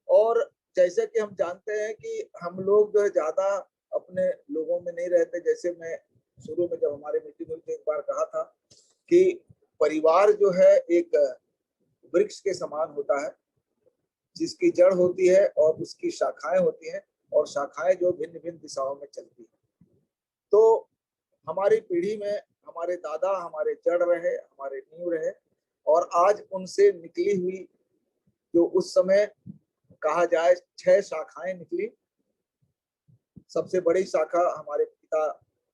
और जैसे कि हम जानते हैं कि हम लोग जो है ज्यादा अपने लोगों में नहीं रहते। जैसे मैं शुरू में जब हमारे मीटिंग में एक बार कहा था कि परिवार जो है एक वृक्ष के समान होता है, जिसकी जड़ होती है और उसकी शाखाएं होती हैं, और शाखाएं जो भिन्न भिन्न दिशाओं में चलती है। तो हमारी पीढ़ी में हमारे दादा हमारे जड़ रहे, हमारे नींव रहे, और आज उनसे निकली हुई जो उस समय कहा जाए 6 शाखाएं निकली। सबसे बड़ी शाखा हमारे पिता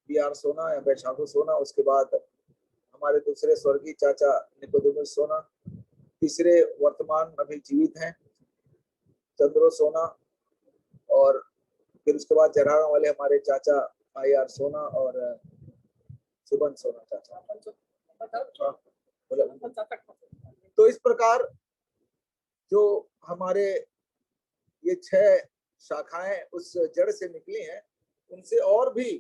बी.आर. सोना या बैशाखो सोना, उसके बाद हमारे दूसरे स्वर्गीय चाचा निकोदेमुस सोना, तीसरे वर्तमान अभी जीवित हैं चंद्रो सोना, और फिर उसके बाद जरागा वाले हमारे चाचा आई.आर. सोना और सुबन सोना चाचा। तो इस प्रकार जो हमारे ये 6 शाखाएं उस जड़ से निकली हैं, उनसे और भी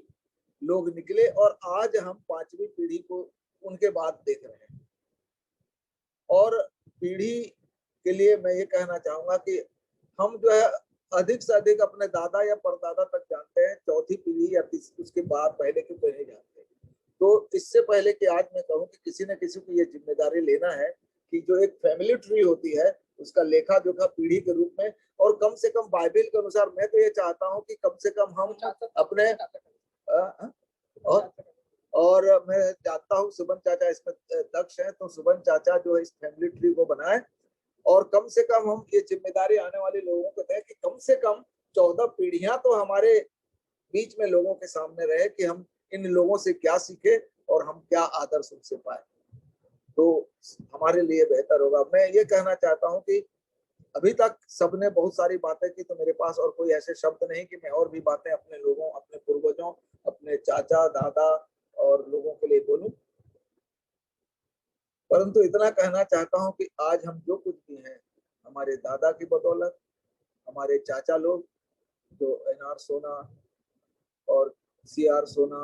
लोग निकले, और आज हम 5वीं पीढ़ी को उनके बाद देख रहे हैं। और पीढ़ी के लिए मैं ये कहना चाहूंगा कि हम जो है अधिक से अधिक अपने दादा या परदादा तक जानते हैं, 4थी पीढ़ी या उसके बाद पहले की कोई नहीं जानते। तो इससे पहले कि आज मैं कहूँ कि किसी न किसी को ये जिम्मेदारी लेना है कि जो एक फैमिली ट्री होती है उसका लेखा जोखा पीढ़ी के रूप में, और कम से कम बाइबिल के अनुसार मैं तो ये चाहता हूँ कि कम से कम हम अपने और मैं जानता हूँ सुबन चाचा इसमें दक्ष हैं, तो सुबन चाचा जो है इस फैमिली ट्री को बनाए, और कम से कम हम ये जिम्मेदारी आने वाले लोगों को दें कि कम से कम 14 पीढ़ियां तो हमारे बीच में लोगों के सामने रहे कि हम इन लोगों से क्या सीखे और हम क्या आदर्श उनसे पाए, तो हमारे लिए बेहतर होगा। मैं ये कहना चाहता हूँ कि अभी तक सबने बहुत सारी बातें की, तो मेरे पास और कोई ऐसे शब्द नहीं कि मैं और भी बातें अपने लोगों, अपने पूर्वजों, अपने चाचा दादा और लोगों के लिए बोलूं। परंतु इतना कहना चाहता हूं कि आज हम जो कुछ भी हैं हमारे दादा की बदौलत, हमारे चाचा लोग जो एन.आर. सोना और सी.आर. सोना,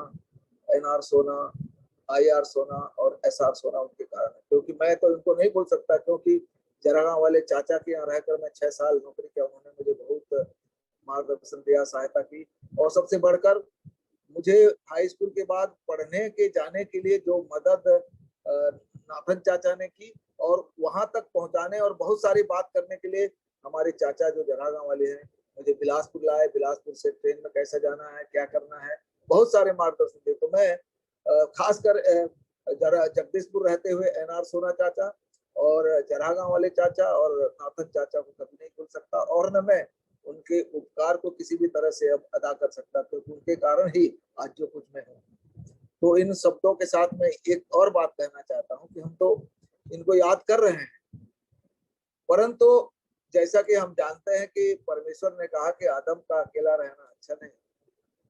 एन.आर. सोना, आई.आर. सोना और एस.आर. सोना उनके कारण है। क्योंकि मैं तो इनको नहीं बोल सकता, क्योंकि जरागा वाले चाचा के यहाँ रहकर मैं 6 साल नौकरी किया, उन्होंने मुझे बहुत मार्गदर्शन दिया, सहायता की, और सबसे बढ़कर मुझे हाई स्कूल के बाद पढ़ने के जाने के लिए जो मदद नाथन चाचा ने की, और वहां तक पहुंचाने और बहुत सारी बात करने के लिए हमारे चाचा जो जरागा वाले हैं मुझे बिलासपुर लाए, बिलासपुर से ट्रेन में कैसे जाना है, क्या करना है, बहुत सारे मार्गदर्शन दिए। तो मैं खासकर जरा जगदीशपुर रहते हुए एन.आर. सोना चाचा और जरागा वाले चाचा और नाथन चाचा को कभी नहीं भूल सकता, और न मैं उनके उपकार को किसी भी तरह से अब अदा कर सकता, क्योंकि उनके कारण ही आज जो कुछ मैं हूँ। तो इन शब्दों के साथ मैं एक और बात कहना चाहता हूँ कि हम तो इनको याद कर रहे हैं, परंतु जैसा कि हम जानते हैं कि परमेश्वर ने कहा कि आदम का अकेला रहना अच्छा नहीं,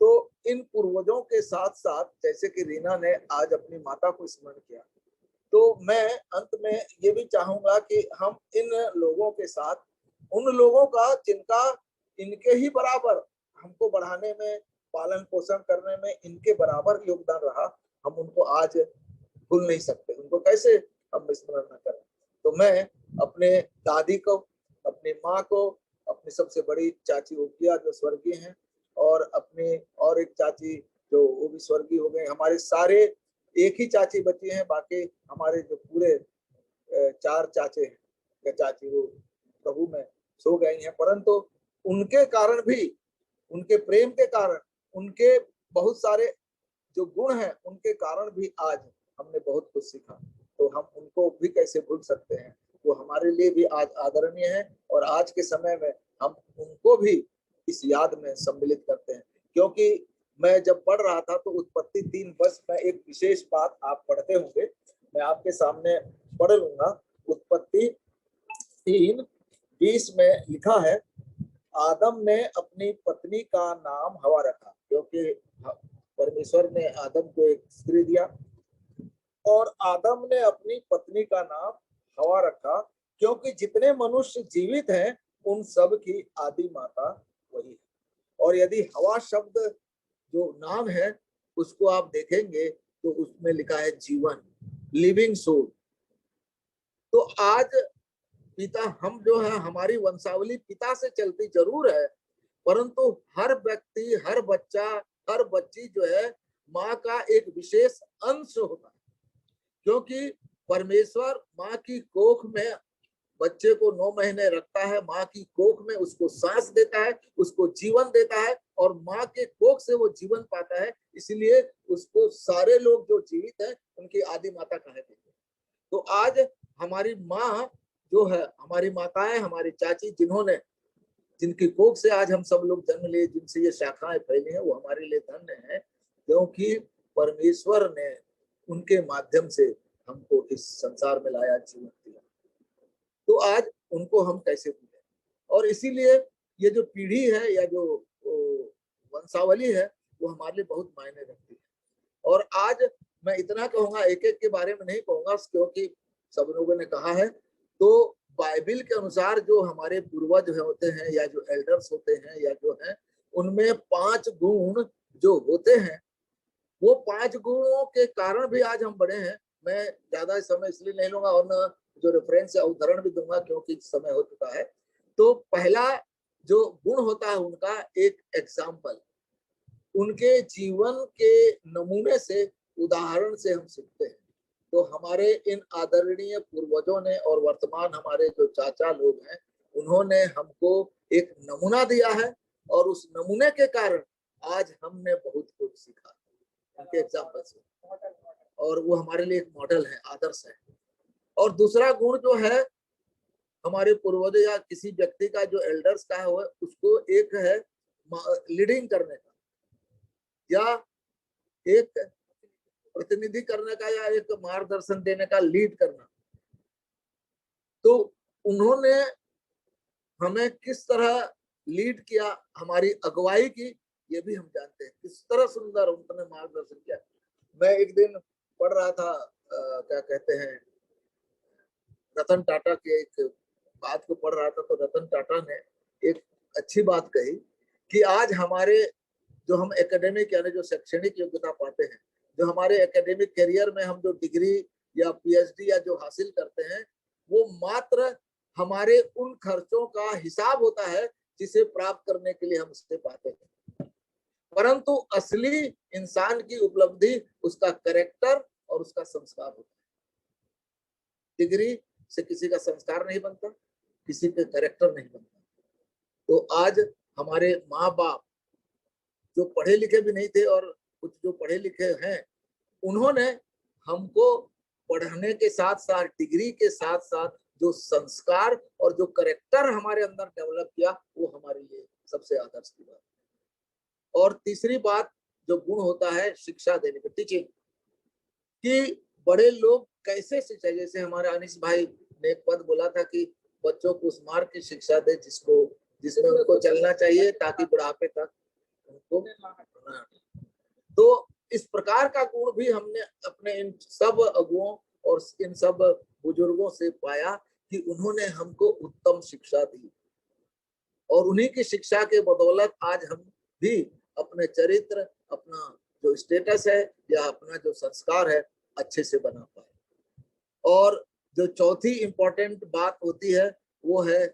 तो इन पूर्वजों के साथ साथ जैसे कि रीना ने आज अपनी माता को स्मरण किया, तो मैं अंत में ये भी चाहूंगा कि हम इन लोगों के साथ उन लोगों का जिनका इनके ही बराबर हमको बढ़ाने में, पालन पोषण करने में इनके बराबर योगदान रहा, हम उनको आज भूल नहीं सकते। उनको कैसे हम स्मरण न करें। तो मैं अपने दादी को, अपनी माँ को, अपनी सबसे बड़ी चाची ओकिया जो स्वर्गीय हैं, और अपनी और एक चाची जो वो भी स्वर्गीय हो गए, हमारे सारे एक ही चाची बची हैं, बाकी हमारे जो पूरे 4 चाचे हैं या चाची वो प्रभु में सो गई हैं, परंतु उनके कारण भी, उनके प्रेम के कारण, उनके बहुत सारे जो गुण हैं उनके कारण भी आज हमने बहुत कुछ सीखा। तो हम उनको भी कैसे भूल सकते हैं। वो हमारे लिए भी आज आदरणीय है, और आज के समय में हम उनको भी इस याद में सम्मिलित करते हैं। क्योंकि मैं जब पढ़ रहा था तो उत्पत्ति 3 बस में एक विशेष बात आप पढ़ते होंगे, मैं आपके सामने पढ़ लूंगा। उत्पत्ति 3:20 में लिखा है, आदम ने अपनी पत्नी का नाम हवा रखा, क्योंकि परमेश्वर ने आदम को एक स्त्री दिया, और आदम ने अपनी पत्नी का नाम हवा रखा, क्योंकि जितने मनुष्य जीवित हैं उन सब की आदि माता वही है। और यदि हवा शब्द जो नाम है उसको आप देखेंगे तो उसमें लिखा है जीवन, लिविंग सोल। तो आज पिता हम जो है, हमारी वंशावली पिता से चलती जरूर है, परंतु हर व्यक्ति, हर बच्चा, हर बच्ची जो है माँ का एक विशेष अंश होता है। क्योंकि परमेश्वर माँ की कोख में बच्चे को 9 महीने रखता है, माँ की कोख में उसको सांस देता है, उसको जीवन देता है, और माँ के कोख से वो जीवन पाता है। इसलिए उसको सारे लोग जो जीवित हैं उनकी आदि माता कहे थे। तो आज हमारी माँ जो है, हमारी माताएं, हमारी चाची, जिनकी कोख से आज हम सब लोग जन्म लिए, जिनसे ये शाखाएं फैली हैं, वो हमारे लिए धन्य है, क्योंकि परमेश्वर ने उनके माध्यम से हमको इस संसार में लाया, जीवन दिया। तो आज उनको हम कैसे भूलें। और इसीलिए ये जो पीढ़ी है या जो वंशावली है वो हमारे लिए बहुत मायने रखती है। और आज मैं इतना कहूंगा, एक एक के बारे में नहीं कहूंगा क्योंकि सब लोगों ने कहा है। तो बाइबल के अनुसार जो हमारे पूर्वज होते हैं या जो एल्डर्स होते हैं या जो है, उनमें 5 गुण जो होते हैं, वो 5 गुणों के कारण भी आज हम बड़े हैं। मैं ज्यादा समय इसलिए नहीं लूंगा और न जो रेफरेंस या उदाहरण भी दूंगा क्योंकि समय हो चुका है। तो पहला जो गुण होता है उनका, एक एग्जाम्पल, उनके जीवन के नमूने से, उदाहरण से हम सीखते हैं। तो हमारे इन आदरणीय पूर्वजों ने और वर्तमान हमारे जो चाचा लोग हैं, उन्होंने हमको एक नमूना दिया है, और उस नमूने के कारण आज हमने बहुत कुछ सीखा उनके एग्जाम्पल से, और वो हमारे लिए एक मॉडल है, आदर्श है। और दूसरा गुण जो है हमारे पूर्वज या किसी व्यक्ति का जो एल्डर्स का है, उसको एक है लीडिंग करने का, या एक प्रतिनिधि करने का, या एक मार्गदर्शन देने का, लीड करना। तो उन्होंने हमें किस तरह लीड किया, हमारी अगुवाई की, ये भी हम जानते हैं, किस तरह सुंदर उन्होंने मार्गदर्शन किया। मैं एक दिन पढ़ रहा था, क्या कहते हैं, रतन टाटा के एक बात को पढ़ रहा था, तो रतन टाटा ने एक अच्छी बात कही कि आज हमारे जो हम एकेडमिक यानी जो शैक्षणिक योग्यता पाते हैं, जो हमारे एकेडमिक करियर में हम जो डिग्री या पीएचडी या जो हासिल करते हैं, वो मात्र हमारे उन खर्चों का हिसाब होता है जिसे प्राप्त करने के लिए हम उससे पाते हैं। परंतु असली इंसान की उपलब्धि उसका कैरेक्टर और उसका संस्कार होता है। डिग्री से किसी का संस्कार नहीं बनता, किसी का कैरेक्टर नहीं बनता। तो आज हमारे माँ बाप जो पढ़े लिखे भी नहीं थे, और कुछ जो पढ़े लिखे हैं, उन्होंने हमको पढ़ने के साथ साथ, डिग्री के साथ साथ जो संस्कार और जो कैरेक्टर हमारे अंदर डेवलप किया, वो हमारे लिए सबसे आदर्श की बात। और तीसरी बात जो गुण होता है शिक्षा देने का, टीचिंग, कि बड़े लोग कैसे शिक्षा, जैसे हमारे अनिश भाई ने एक पद बोला था कि बच्चों को उस मार्ग की शिक्षा दे जिसमें उनको चलना चाहिए ताकि बुढ़ापे तक उनको। तो इस प्रकार का गुण भी हमने अपने इन सब अगुओं और इन सब बुजुर्गों से पाया कि उन्होंने हमको उत्तम शिक्षा दी, और उन्हीं की शिक्षा के बदौलत आज हम भी अपने चरित्र, अपना जो स्टेटस है या अपना जो संस्कार है अच्छे से बना पाए। और जो चौथी इंपॉर्टेंट बात होती है वो है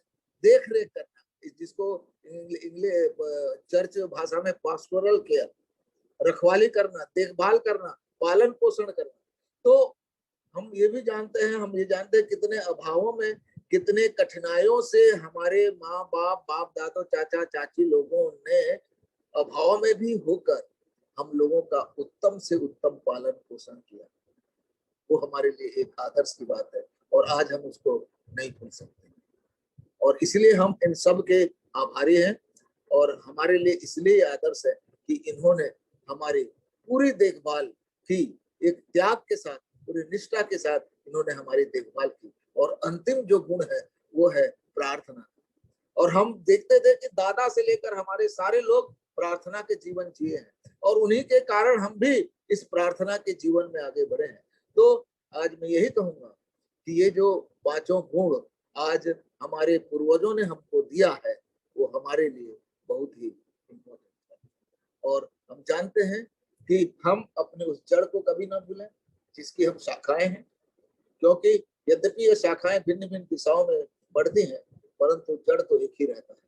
देख रेख करना, जिसको इंग्लिश चर्च भाषा में पास्टोरल केयर, रखवाली करना, देखभाल करना, पालन पोषण करना। तो हम ये भी जानते हैं, हम ये जानते हैं कितने अभावों में, कितने कठिनाइयों से हमारे माँ बाप, बाप दादो, चाचा चाची लोगों ने अभाव में भी होकर हम लोगों का उत्तम से उत्तम पालन पोषण किया। वो हमारे लिए एक आदर्श की बात है और आज हम उसको नहीं भूल सकते, और इसलिए हम इन सब के आभारी हैं। और हमारे लिए इसलिए आदर्श है कि इन्होंने हमारी पूरी देखभाल की, एक त्याग के साथ, पूरी निष्ठा के साथ इन्होंने हमारी देखभाल की। और अंतिम जो गुण है वो है प्रार्थना। और हम देखते थे कि दादा से लेकर हमारे सारे लोग प्रार्थना के जीवन जिए हैं, और उन्हीं के कारण हम भी इस प्रार्थना के जीवन में आगे बढ़े हैं। तो आज मैं यही कहूंगा कि ये जो पांचों गुण आज हमारे पूर्वजों ने हमको दिया है वो हमारे लिए बहुत ही इम्पोर्टेंट है। और हम जानते हैं कि हम अपने उस जड़ को कभी ना भूलें जिसकी हम शाखाएं हैं, क्योंकि यद्यपि ये शाखाएं भिन्न भिन्न दिशाओं में बढ़ती हैं परंतु जड़ तो एक ही रहता है।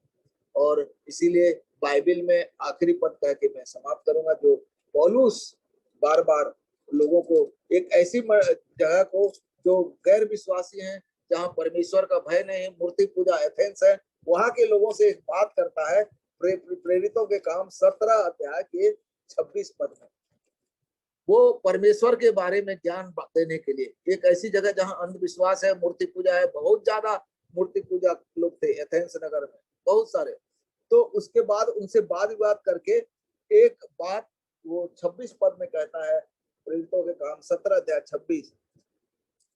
और इसीलिए बाइबल में आखिरी पद कह के मैं समाप्त करूंगा, जो पौलुस बार बार लोगों को एक ऐसी जगह को जो गैर विश्वासी हैं, जहां परमेश्वर का भय नहीं, मूर्ति पूजा एथेंस है, वहां के लोगों से एक बात करता है प्रेरितों के काम 17 अध्याय के 26 पद में। वो परमेश्वर के बारे में ज्ञान देने के लिए, एक ऐसी जगह जहां अंधविश्वास है, मूर्ति पूजा है, बहुत ज्यादा मूर्ति पूजा लोग थे एथेंस नगर में, बहुत सारे। तो उसके बाद उनसे वाद विवाद करके एक बात वो 26 पद में कहता है, प्रेरितों के काम 17 अध्याय 26,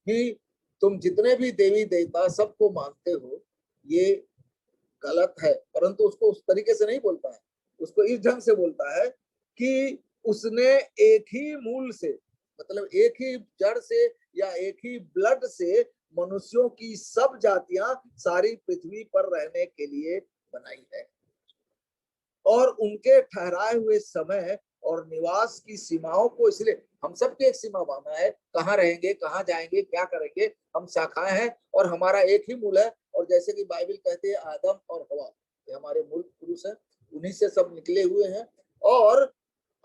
कि तुम जितने भी देवी देवता सबको मानते हो ये गलत है। परंतु उसको उस तरीके से नहीं बोलता है, उसको इस ढंग से बोलता है कि उसने एक ही मूल से, मतलब एक ही जड़ से या एक ही ब्लड से मनुष्यों की सब जातियां सारी पृथ्वी पर रहने के लिए बनाई है, और उनके ठहराए हुए समय और निवास की सीमाओं को, इसलिए हम सबकी एक सीमा बांधा है, कहाँ रहेंगे, कहाँ जाएंगे, क्या करेंगे। हम शाखाएं हैं और हमारा एक ही मूल है। और जैसे कि बाइबल कहती है आदम और हवा ये हमारे मूल पुरुष हैं, उन्हीं से सब निकले हुए हैं। और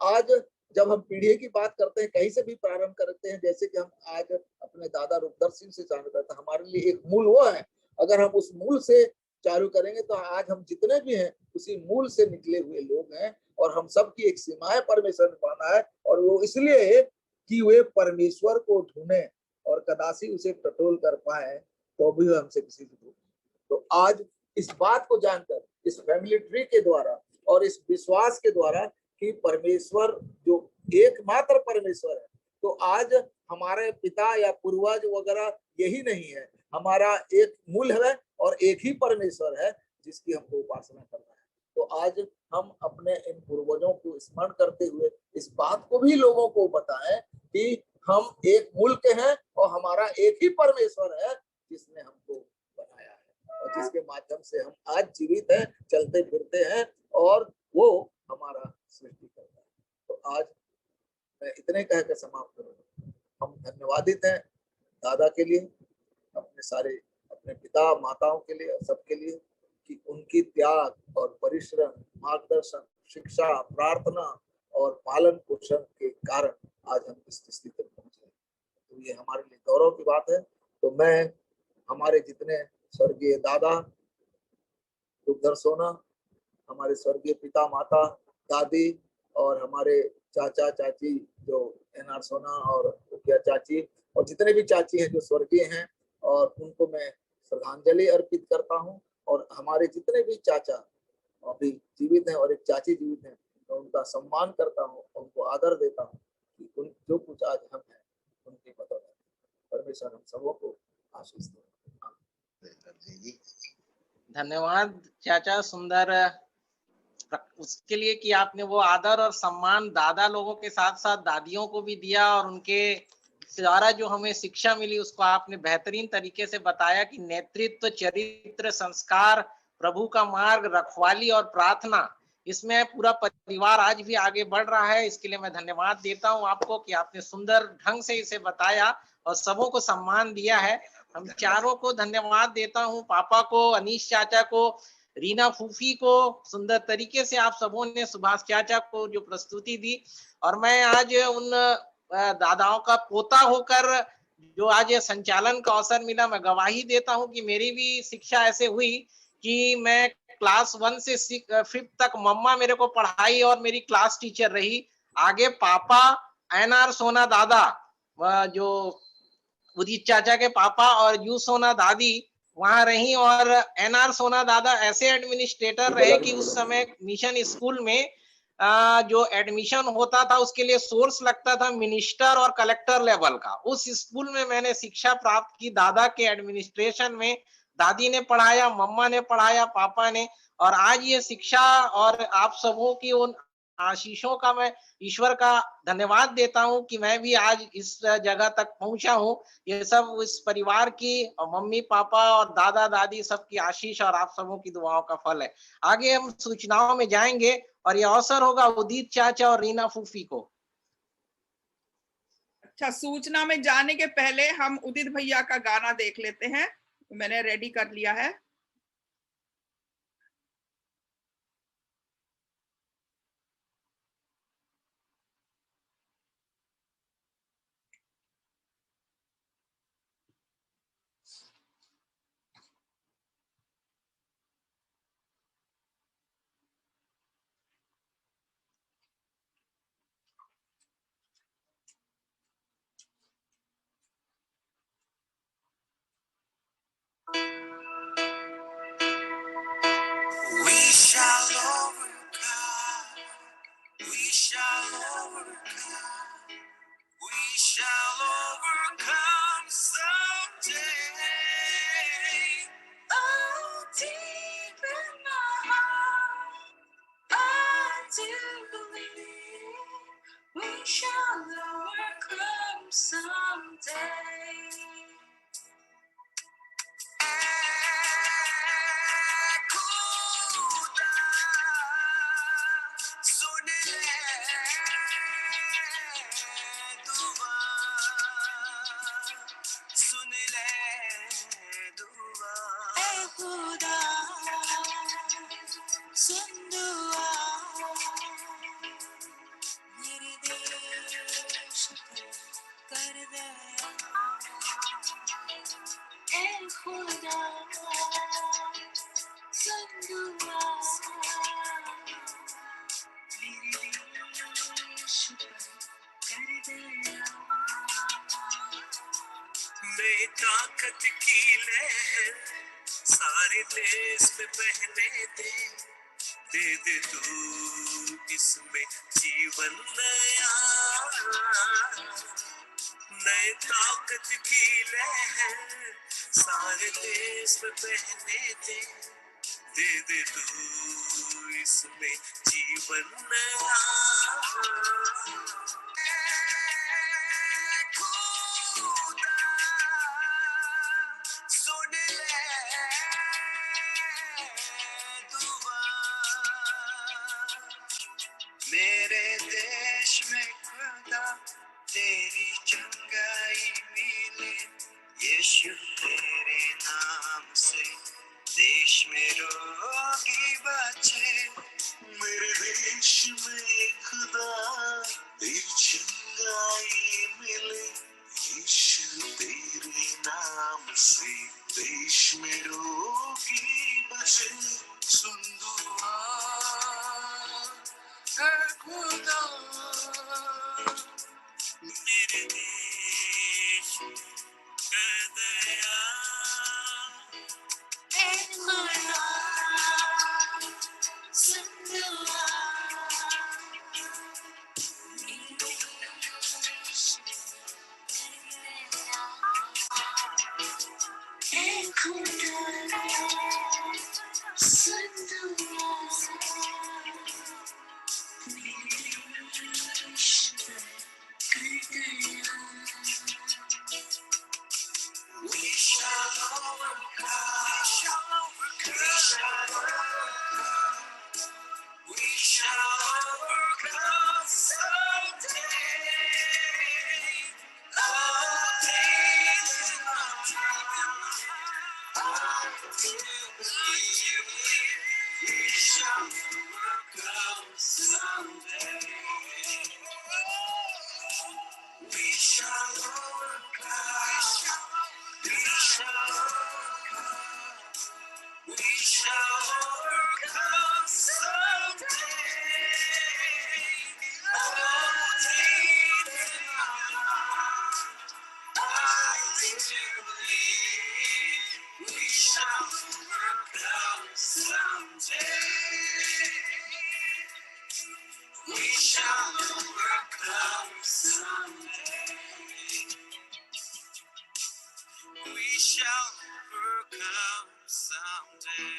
आज जब हम पीढ़ी की बात करते हैं, कहीं से भी प्रारंभ करते हैं, जैसे कि हम आज अपने दादा रूपदर सिंह से चालू करते हैं, हमारे लिए एक मूल वो है। अगर हम उस मूल से चालू करेंगे तो आज हम जितने भी हैं उसी मूल से निकले हुए लोग हैं, और हम सबकी एक सीमाएं परमेश्वर ने बांधा है। और वो इसलिए कि वे परमेश्वर को ढूंढे और कदासी उसे टटोल कर पाए, तो भी हमसे किसी से दूर। तो आज इस बात को जानकर, इस फैमिली ट्री के द्वारा और इस विश्वास के द्वारा कि परमेश्वर जो एकमात्र परमेश्वर है, तो आज हमारे पिता या पूर्वज वगैरह यही नहीं है, हमारा एक मूल है और एक ही परमेश्वर है जिसकी हमको उपासना करना है। तो आज हम अपने इन पूर्वजों को स्मरण करते हुए इस बात को भी लोगों को बताएं कि हम एक मूल के हैं और हमारा एक ही परमेश्वर है जिसने हमको बनाया है और जिसके माध्यम से हम आज जीवित हैं, चलते फिरते हैं, और वो हमारा सृष्टि करता है। तो आज मैं इतने कहकर समाप्त करूंगा। हम धन्यवादित हैं दादा के लिए, अपने पिता माताओं के लिए, सबके लिए, कि उनकी त्याग और परिश्रम, मार्गदर्शन, शिक्षा, प्रार्थना और पालन पोषण के कारण आज हम इस स्थिति तक पहुंचे। तो ये हमारे लिए गौरव की बात है। तो मैं हमारे जितने स्वर्गीय दादा रूपधर सोना, हमारे स्वर्गीय पिता माता दादी, और हमारे चाचा चाची जो एनआर सोना और उकिया चाची, और जितने भी चाची हैं जो स्वर्गीय हैं, और उनको मैं श्रद्धांजलि अर्पित करता हूं। और हमारे जितने भी चाचा अभी जीवित हैं और एक चाची जीवित हैं, मैं उनका सम्मान करता हूं, उनको आदर देता हूं कि उन जो कुछ आज हम हैं परमेश्वर हम सबों को आशीष दे। जी धन्यवाद चाचा, सुंदर उसके लिए कि आपने वो आदर और सम्मान दादा लोगों के साथ साथ दादियों को भी दिया, और उनके द्वारा जो हमें शिक्षा मिली उसको आपने बेहतरीन तरीके से बताया कि नेतृत्व, चरित्र, संस्कार, प्रभु का मार्ग, रखवाली और प्रार्थना, इसमें पूरा परिवार आज भी आगे बढ़ रहा है। इसके लिए मैं धन्यवाद देता हूं आपको कि आपने सुंदर ढंग से इसे बताया और सबों को सम्मान दिया है। हम चारों को धन्यवाद देता हूं, पापा को, अनीश चाचा को, रीना फूफी को, सुंदर तरीके से आप सबों ने सुभाष चाचा को जो प्रस्तुति दी। और मैं आज उन दादाओं का पोता होकर जो आज ये संचालन का अवसर मिला, मैं गवाही देता हूं कि मेरी भी शिक्षा ऐसे हुई कि मैं क्लास 1 से 5 तक मम्मा मेरे को पढ़ाई और मेरी क्लास टीचर रही। आगे पापा एनआर सोना दादा, जो उदित चाचा के पापा, और यू सोना दादी वहां रही, और एनआर सोना दादा ऐसे एडमिनिस्ट्रेटर रहे कि उस समय मिशन स्कूल में जो एडमिशन होता था उसके लिए सोर्स लगता था मिनिस्टर और कलेक्टर लेवल का। उस स्कूल में मैंने शिक्षा प्राप्त की, दादा के एडमिनिस्ट्रेशन में। दादी ने पढ़ाया, मम्मा ने पढ़ाया, पापा ने। और आज ये शिक्षा और आप सबों की उन आशीषों का मैं ईश्वर का धन्यवाद देता हूं कि मैं भी आज इस जगह तक पहुंचा हूं। ये सब इस परिवार की और मम्मी पापा और दादा दादी सबकी आशीष और आप सबों की दुआओं का फल है। आगे हम सूचनाओं में जाएंगे और ये अवसर होगा उदित चाचा और रीना फूफी को। अच्छा, सूचना में जाने के पहले हम उदित भैया का गाना देख लेते हैं, मैंने रेडी कर लिया है। We shall overcome. We shall overcome. We shall overcome someday. Oh, deep in my heart, I do believe we shall overcome someday. खुदा सुन ले दुआ, सुन ले दुआ। ऐ खुदा सुन दुआ, मेरे देश पे कर दया। ऐ खुदा सुन दुआ, मेरे देश पे कर दया। मैं ताकत की लहर सारे देश में बहने दे, दे दे तू इसमें जीवन नया। नए ताकत की लहर सारे देश में बहने दे, दे दे तू इसमें जीवन नया। खुदा सुन ले दुआ, मेरे देश में खुदा तेरी चंगाई मिले। यीशु तेरे नाम से देश में रोगी बचे। मेरे देश में खुदा तेरी चंगाई मिले। यीशु तेरे नाम से देश में रोगी बचे। सुन दुआ ऐ खुदा, मेरे देश कर दया। ऐ खुदा सुन दुआ, मेरे देश कर दया। We shall overcome someday. We shall overcome. We shall overcome. We shall overcome someday. Oh, deep in my heart, I do believe we shall overcome someday. We shall overcome someday. We shall overcome someday.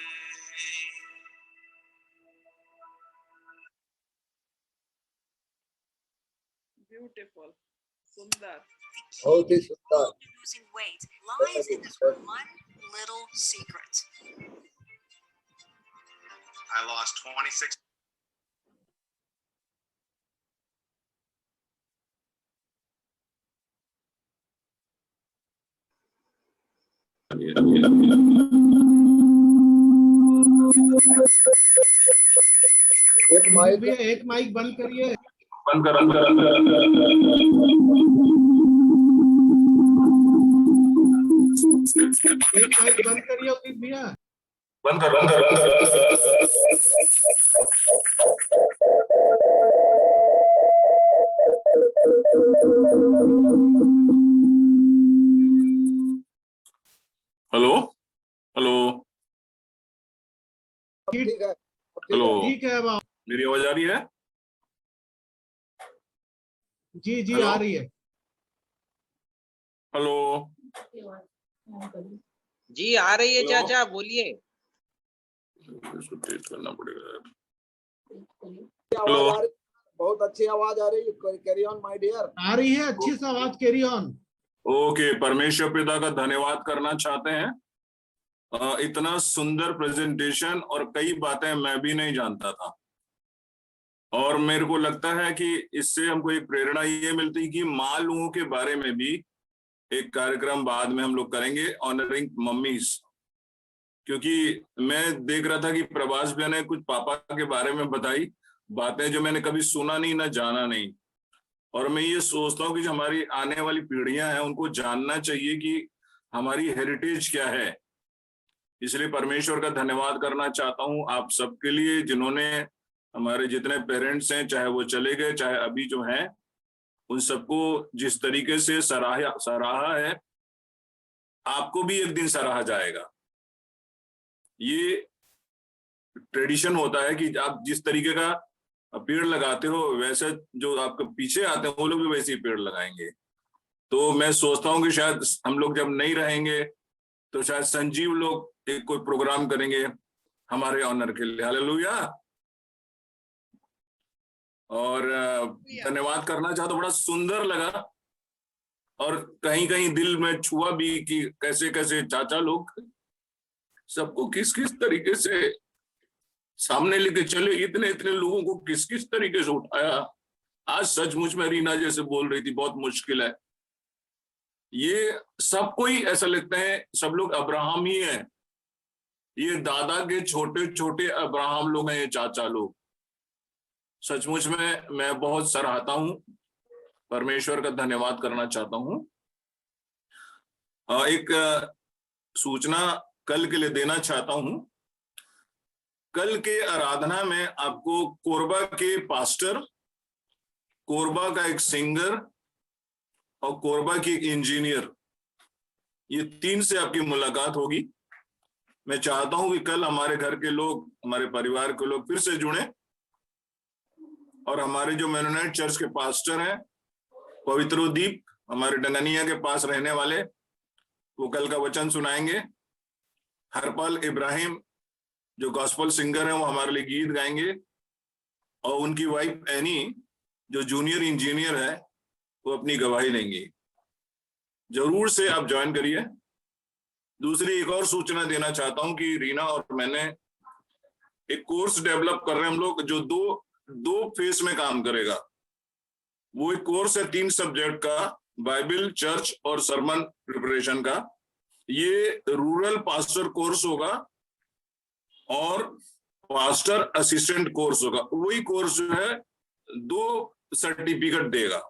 Beautiful. Sundar. बहुत ही सुंदर। Losing weight lies in this one little secret. I lost 26. एक mic भैया एक mic बंद करिए। बंद कर एक माइक बंद करिए उदित भैया। बंद कर हेलो हेलो ठीक है। हेलो ठीक है अब मेरी आवाज आ रही है? जी जी हेलो? आ रही है। हेलो जी आ रही है हेलो? चाचा, बोलिए। इसको तेज करना पड़ेगा यार। आवाज आ रही, बहुत अच्छी आवाज आ रही है। Carry on my dear. आ रही है अच्छी सी आवाज, कैरी ऑन। ओके, परमेश्वर पिता का धन्यवाद करना चाहते हैं। इतना सुंदर प्रेजेंटेशन और कई बातें मैं भी नहीं जानता था, और मेरे को लगता है कि इससे हमको एक प्रेरणा ये मिलती कि माँ लोगों के बारे में भी एक कार्यक्रम बाद में हम लोग करेंगे, ऑनरिंग मम्मीज। क्योंकि मैं देख रहा था कि प्रभास भैया ने कुछ पापा के बारे में बताई बातें जो मैंने कभी सुना नहीं ना जाना नहीं, और मैं ये सोचता हूँ कि जो हमारी आने वाली पीढ़ियां हैं उनको जानना चाहिए कि हमारी हेरिटेज क्या है। इसलिए परमेश्वर का धन्यवाद करना चाहता हूँ आप सबके लिए, जिन्होंने हमारे जितने पेरेंट्स हैं, चाहे वो चले गए चाहे अभी जो हैं, उन सबको जिस तरीके से सराहा है, आपको भी एक दिन सराहा जाएगा। ये ट्रेडिशन होता है कि आप जिस तरीके का पेड़ लगाते हो वैसे जो आपके पीछे आते हैं वो लोग भी वैसे ही पेड़ लगाएंगे। तो मैं सोचता हूँ कि शायद हम लोग जब नहीं रहेंगे तो शायद संजीव लोग एक कोई प्रोग्राम करेंगे हमारे ऑनर के लिए। हालेलुया। और धन्यवाद करना चाहता हूं, बड़ा सुंदर लगा और कहीं कहीं दिल में छुआ भी कि कैसे कैसे चाचा लोग सबको किस किस तरीके से सामने लेके चले, इतने इतने लोगों को किस किस तरीके से उठाया। आज सचमुच में रीना जैसे बोल रही थी, बहुत मुश्किल है। ये सबको ही ऐसा लगता है सब लोग अब्राहम ही हैं, ये दादा के छोटे छोटे अब्राहम लोग हैं, ये चाचा लोग। सचमुच में मैं बहुत सराहता हूं, परमेश्वर का धन्यवाद करना चाहता हूं। एक सूचना कल के लिए देना चाहता हूं। कल के आराधना में आपको कोरबा के पास्टर, कोरबा का एक सिंगर और कोरबा की एक इंजीनियर, ये तीन से आपकी मुलाकात होगी। मैं चाहता हूं कि कल हमारे घर के लोग, हमारे परिवार के लोग फिर से जुड़े, और हमारे जो मेनोनाइट चर्च के पास्टर हैं पवित्रोदीप, हमारे डंगनिया के पास रहने वाले, वो कल का वचन सुनाएंगे। हरपाल इब्राहिम जो गॉस्पल सिंगर हैं वो हमारे लिए गीत गाएंगे, और उनकी वाइफ एनी जो जूनियर इंजीनियर है वो अपनी गवाही देंगी। जरूर से आप ज्वाइन करिए। दूसरी एक और सूचना देना चाहता हूं कि रीना और मैंने एक कोर्स डेवलप कर रहे हैं हम लोग, जो दो फेज में काम करेगा। वो एक कोर्स है 3 सब्जेक्ट का, बाइबल, चर्च और सरमन प्रिपरेशन का। ये रूरल पास्टर कोर्स होगा और पास्टर असिस्टेंट कोर्स होगा। वही कोर्स जो है 2 सर्टिफिकेट देगा।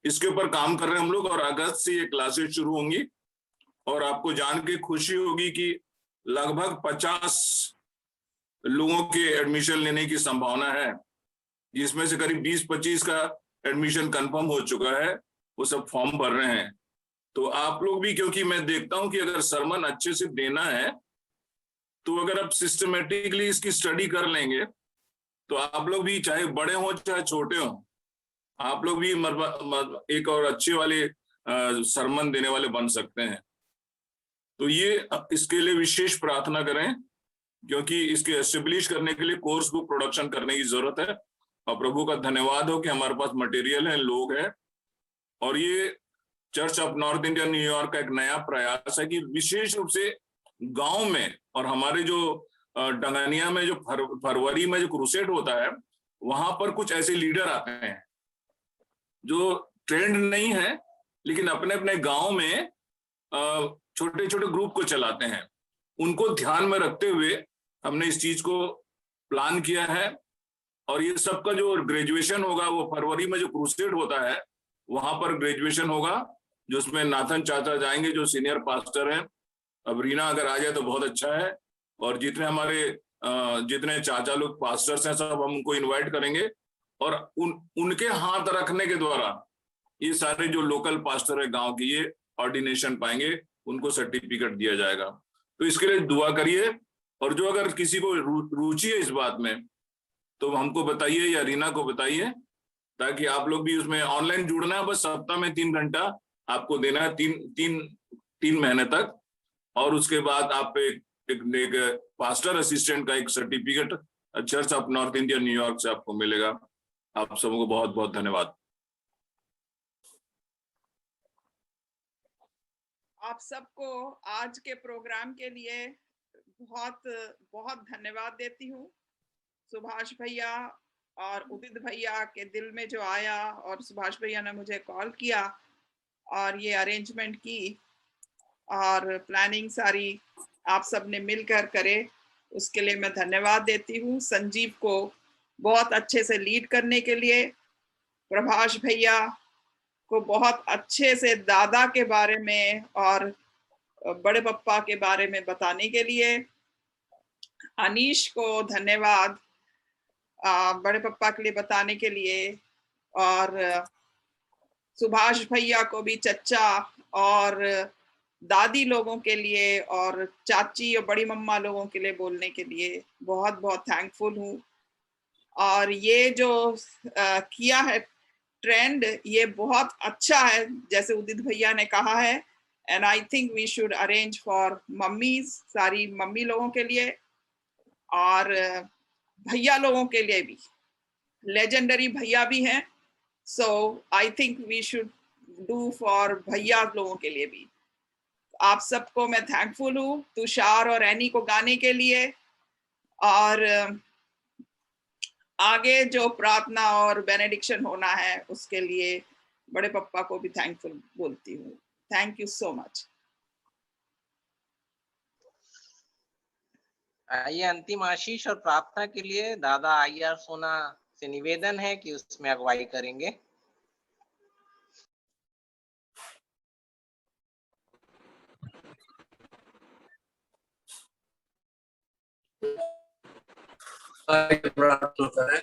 इसके ऊपर काम कर रहे हैं हम लोग और अगस्त से ये क्लासेस शुरू होंगी। और आपको जान के खुशी होगी कि लगभग 50 लोगों के एडमिशन लेने की संभावना है, जिसमें से करीब 20-25 का एडमिशन कंफर्म हो चुका है, वो सब फॉर्म भर रहे हैं। तो आप लोग भी, क्योंकि मैं देखता हूं कि अगर सरमन अच्छे से देना है तो अगर आप सिस्टमेटिकली इसकी स्टडी कर लेंगे तो आप लोग भी, चाहे बड़े हो चाहे छोटे हो, आप लोग भी एक और अच्छे वाले सरमन देने वाले बन सकते हैं। तो ये इसके लिए विशेष प्रार्थना करें, क्योंकि इसके एस्टेब्लिश करने के लिए कोर्स बुक प्रोडक्शन करने की जरूरत है। और प्रभु का धन्यवाद हो कि हमारे पास मटेरियल है, लोग हैं। और ये church of north India New York का एक नया प्रयास है कि विशेष रूप से गांव में, और हमारे जो डंगानिया में जो फरवरी में जो क्रूसेड होता है, वहां पर कुछ ऐसे लीडर आते हैं जो ट्रेंड नहीं है, लेकिन अपने अपने गांव में छोटे छोटे ग्रुप को चलाते हैं। उनको ध्यान में रखते हुए हमने इस चीज को प्लान किया है। और ये सबका जो ग्रेजुएशन होगा वो फरवरी में जो क्रूसेड होता है वहां पर ग्रेजुएशन होगा, जो उसमें नाथन चाचा जाएंगे जो सीनियर पास्टर हैं। अब रीना अगर आ जाए तो बहुत अच्छा है। और जितने हमारे जितने चाचा लोग पास्टर्स हैं सब हम उनको इनवाइट करेंगे। और उनके हाथ रखने के द्वारा ये सारे जो लोकल पास्टर है गांव की, ये ऑर्डिनेशन पाएंगे, उनको सर्टिफिकेट दिया जाएगा। तो इसके लिए दुआ करिए। और जो अगर किसी को रुचि है इस बात में तो हमको बताइए या रीना को बताइए, ताकि आप लोग भी उसमें ऑनलाइन जुड़ना है। बस सप्ताह में 3 घंटा आपको देना है, तीन महीने तक। और उसके बाद आप एक पास्टर असिस्टेंट का एक certificate church of north India New York से आपको मिलेगा। आप सबको बहुत बहुत धन्यवाद। आप सबको आज के प्रोग्राम के लिए बहुत बहुत धन्यवाद देती हूँ। सुभाष भैया और उदित भैया के दिल में जो आया, और सुभाष भैया ने मुझे कॉल किया और ये अरेंजमेंट की, और प्लानिंग सारी आप सब ने मिलकर करे, उसके लिए मैं धन्यवाद देती हूँ। संजीव को बहुत अच्छे से लीड करने के लिए, प्रभाष भैया को बहुत अच्छे से दादा के बारे में और बड़े पप्पा के बारे में बताने के लिए, अनीश को धन्यवाद बड़े पप्पा के लिए बताने के लिए, और सुभाष भैया को भी चच्चा और दादी लोगों के लिए और चाची और बड़ी मम्मा लोगों के लिए बोलने के लिए बहुत बहुत थैंकफुल हूँ। और ये जो किया है ट्रेंड, ये बहुत अच्छा है, जैसे उदित भैया ने कहा है। And I think we should arrange for mummies, सारी मम्मी लोगों के लिए और भैया लोगों के लिए भी, लेजेंडरी भैया भी हैं। So I think we should do for भैया लोगों के लिए भी। आप सबको मैं थैंकफुल हूँ, तुषार और एनी को गाने के लिए, और आगे जो प्रार्थना और बेनेडिक्शन होना है उसके लिए बड़े पप्पा को भी थैंकफुल बोलती हूँ। Thank you so much. आइए अंतिम आशीष और प्रार्थना के लिए दादा IR सोना से निवेदन है कि उसमें अगुवाई करेंगे। प्रार्थना करें।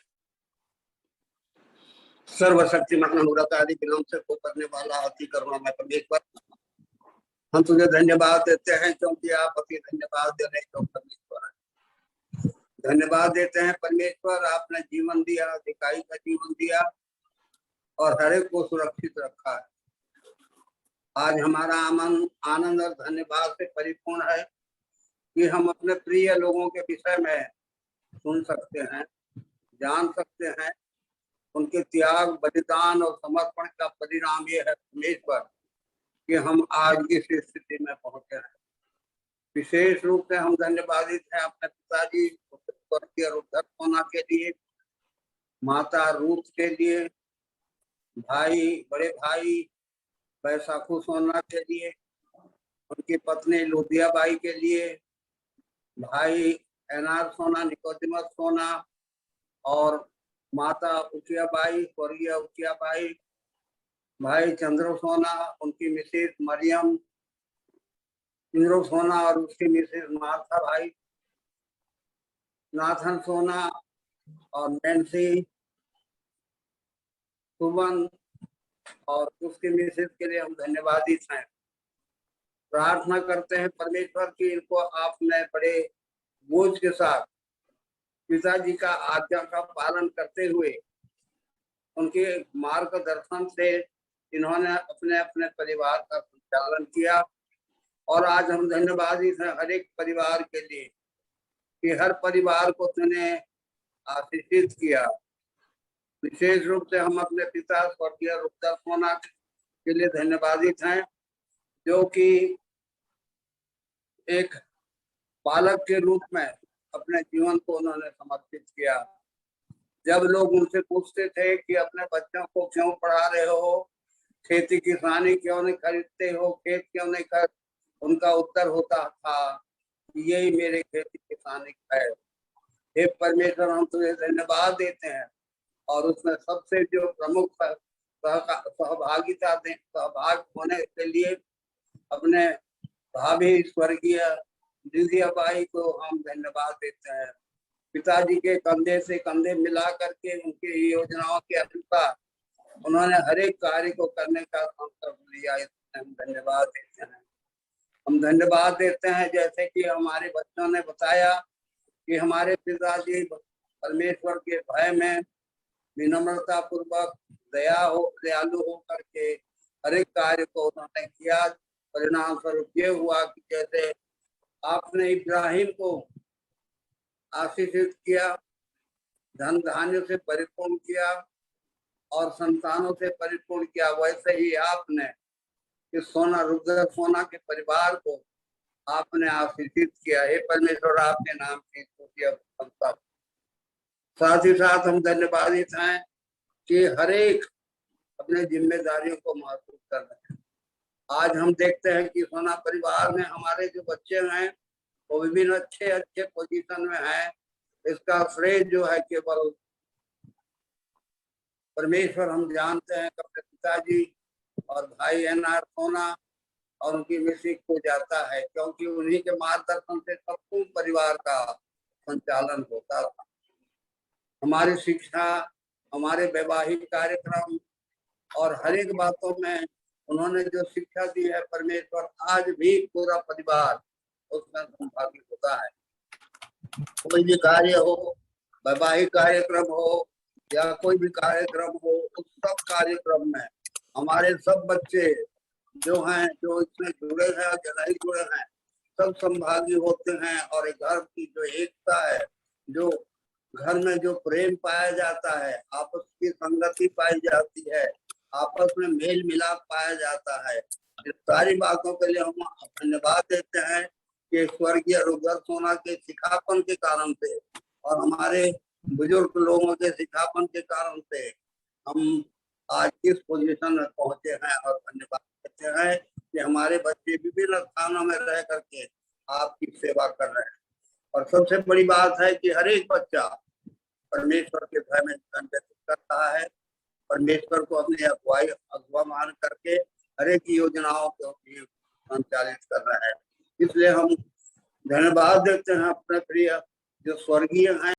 सर्वशक्तिमान अनुग्रहकारी विनम्र से को करने वाला अति करुणामय परमेश्वर, हम तुझे धन्यवाद देते हैं क्योंकि आप अति धन्यवाद देने जो परमेश्वर है। धन्यवाद देते हैं परमेश्वर, आपने जीवन दिया, अधिकारी का जीवन दिया और हर एक को सुरक्षित रखा है। आज हमारा आनंद और धन्यवाद से परिपूर्ण है कि हम अपने प्रिय लोगों के विषय में सुन सकते हैं, जान सकते हैं। उनके त्याग, बलिदान और समर्पण का परिणाम ये है परमेश्वर कि हम आज इस स्थिति में पहुंचे हैं। विशेष रूप से हम धन्यवादित हैं अपने पिताजी स्वर्गीय रुद्र सोना के लिए, माता रूथ के लिए, भाई बड़े भाई बैसाखू सोना के लिए, उनकी पत्नी लुधिया बाई के लिए, भाई एनआर सोना, निकोदिमस सोना और माता उचिया बाई, स्वर्गीय उचिया बाई, भाई चंद्र सोना, उनकी मिसेज मरियम चंद्र सोना और उसकी मिसेज मार्था भाई, नाथन सोना और नैन्सी सुमन और उसके मिसेज के लिए हम धन्यवादित हैं। प्रार्थना करते हैं परमेश्वर की इनको आपने बड़े बोझ के साथ पिताजी का आज्ञा का पालन करते हुए उनके मार्गदर्शन से इन्होंने अपने अपने परिवार का संचालन किया। और आज हम धन्यवादित हैं हर एक परिवार के लिए कि हर परिवार को तूने आशीषित किया। विशेष रूप से हम अपने पिता स्वर्गीय रुद्र सोना के लिए धन्यवादित हैं, जो कि एक बालक के रूप में अपने जीवन को उन्होंने समर्पित किया। जब लोग उनसे पूछते थे कि अपने बच्चों को क्यों पढ़ा रहे हो, खेती किसानी क्यों नहीं खरीदते हो, खेत क्यों नहीं कर, उनका उत्तर होता था यही मेरे खेती किसानी का है। हे परमेश्वर, हम तुझे धन्यवाद देते हैं। और उसमें सबसे जो प्रमुख सहभाग होने के लिए अपने भाभी स्वर्गीय लुधिया बाई को हम धन्यवाद देते हैं। पिताजी के कंधे से कंधे मिला करके उनकी योजनाओं के अनुसार उन्होंने हर एक कार्य को करने का संकल्प लिया, इसमें हम धन्यवाद देते हैं। हम धन्यवाद देते हैं जैसे कि हमारे बच्चों ने बताया कि हमारे पिताजी परमेश्वर के भय में विनम्रता पूर्वक दयालु हो करके हर एक कार्य को उन्होंने किया। परिणाम स्वरूप ये हुआ कि जैसे आपने इब्राहिम को आशीषित किया, धन धान्य से परिपूर्ण किया और संतानों से परिपूर्ण किया, वैसे ही आपने इस सोना रुद्र सोना के परिवार को आपने आशीषित किया। हे परमेश्वर, आपके नाम की स्तुति और प्रशंसा। साथ ही साथ हम धन्यवादित हैं कि हर एक अपने जिम्मेदारियों को महसूस कर रहे हैं। आज हम देखते हैं कि सोना परिवार में हमारे जो बच्चे हैं वो विभिन्न अच्छे पोजीशन में हैं। इसका श्रेय जो है केवल परमेश्वर, हम जानते हैं कि अपने पिताजी और भाई एनआर सोना और उनकी मिसेज को जाता है, क्योंकि उन्हीं के मार्गदर्शन से संपूर्ण परिवार का संचालन होता था। हमारी शिक्षा, हमारे वैवाहिक कार्यक्रम और हर एक बातों में उन्होंने जो शिक्षा दी है परमेश्वर, आज भी पूरा परिवार उसमें सहभागी होता है। कोई भी कार्य हो, वैवाहिक कार्यक्रम हो या कोई भी कार्यक्रम हो, उस सब कार्यक्रम में हमारे सब बच्चे जो हैं, जो इसमें जुड़े हैं और जो नहीं जुड़े हैं, सब संभागी होते हैं। और एक घर की जो एकता है, जो घर में जो प्रेम पाया जाता है, आपस की संगति पाई जाती है, आपस में मेल मिलाप पाया जाता है, इस सारी बातों के लिए हम धन्यवाद देते हैं कि स्वर्गीय रुद्र सोना के सिखापन के कारण से और हमारे बुजुर्ग लोगों के सिखापन के कारण से हम आज इस पोजीशन में पहुंचे हैं। और धन्यवाद देते हैं कि हमारे बच्चे विभिन्न स्थानों में रह करके आपकी सेवा कर रहे हैं। और सबसे बड़ी बात है कि हर एक बच्चा परमेश्वर के भय में जीवन व्यतीत कर रहा है, परमेश्वर को अपनी अगुवा मान करके हर एक योजनाओं को संचालित कर रहा है। इसलिए हम धन्यवाद देते हैं अपने प्रिय जो स्वर्गीय हैं।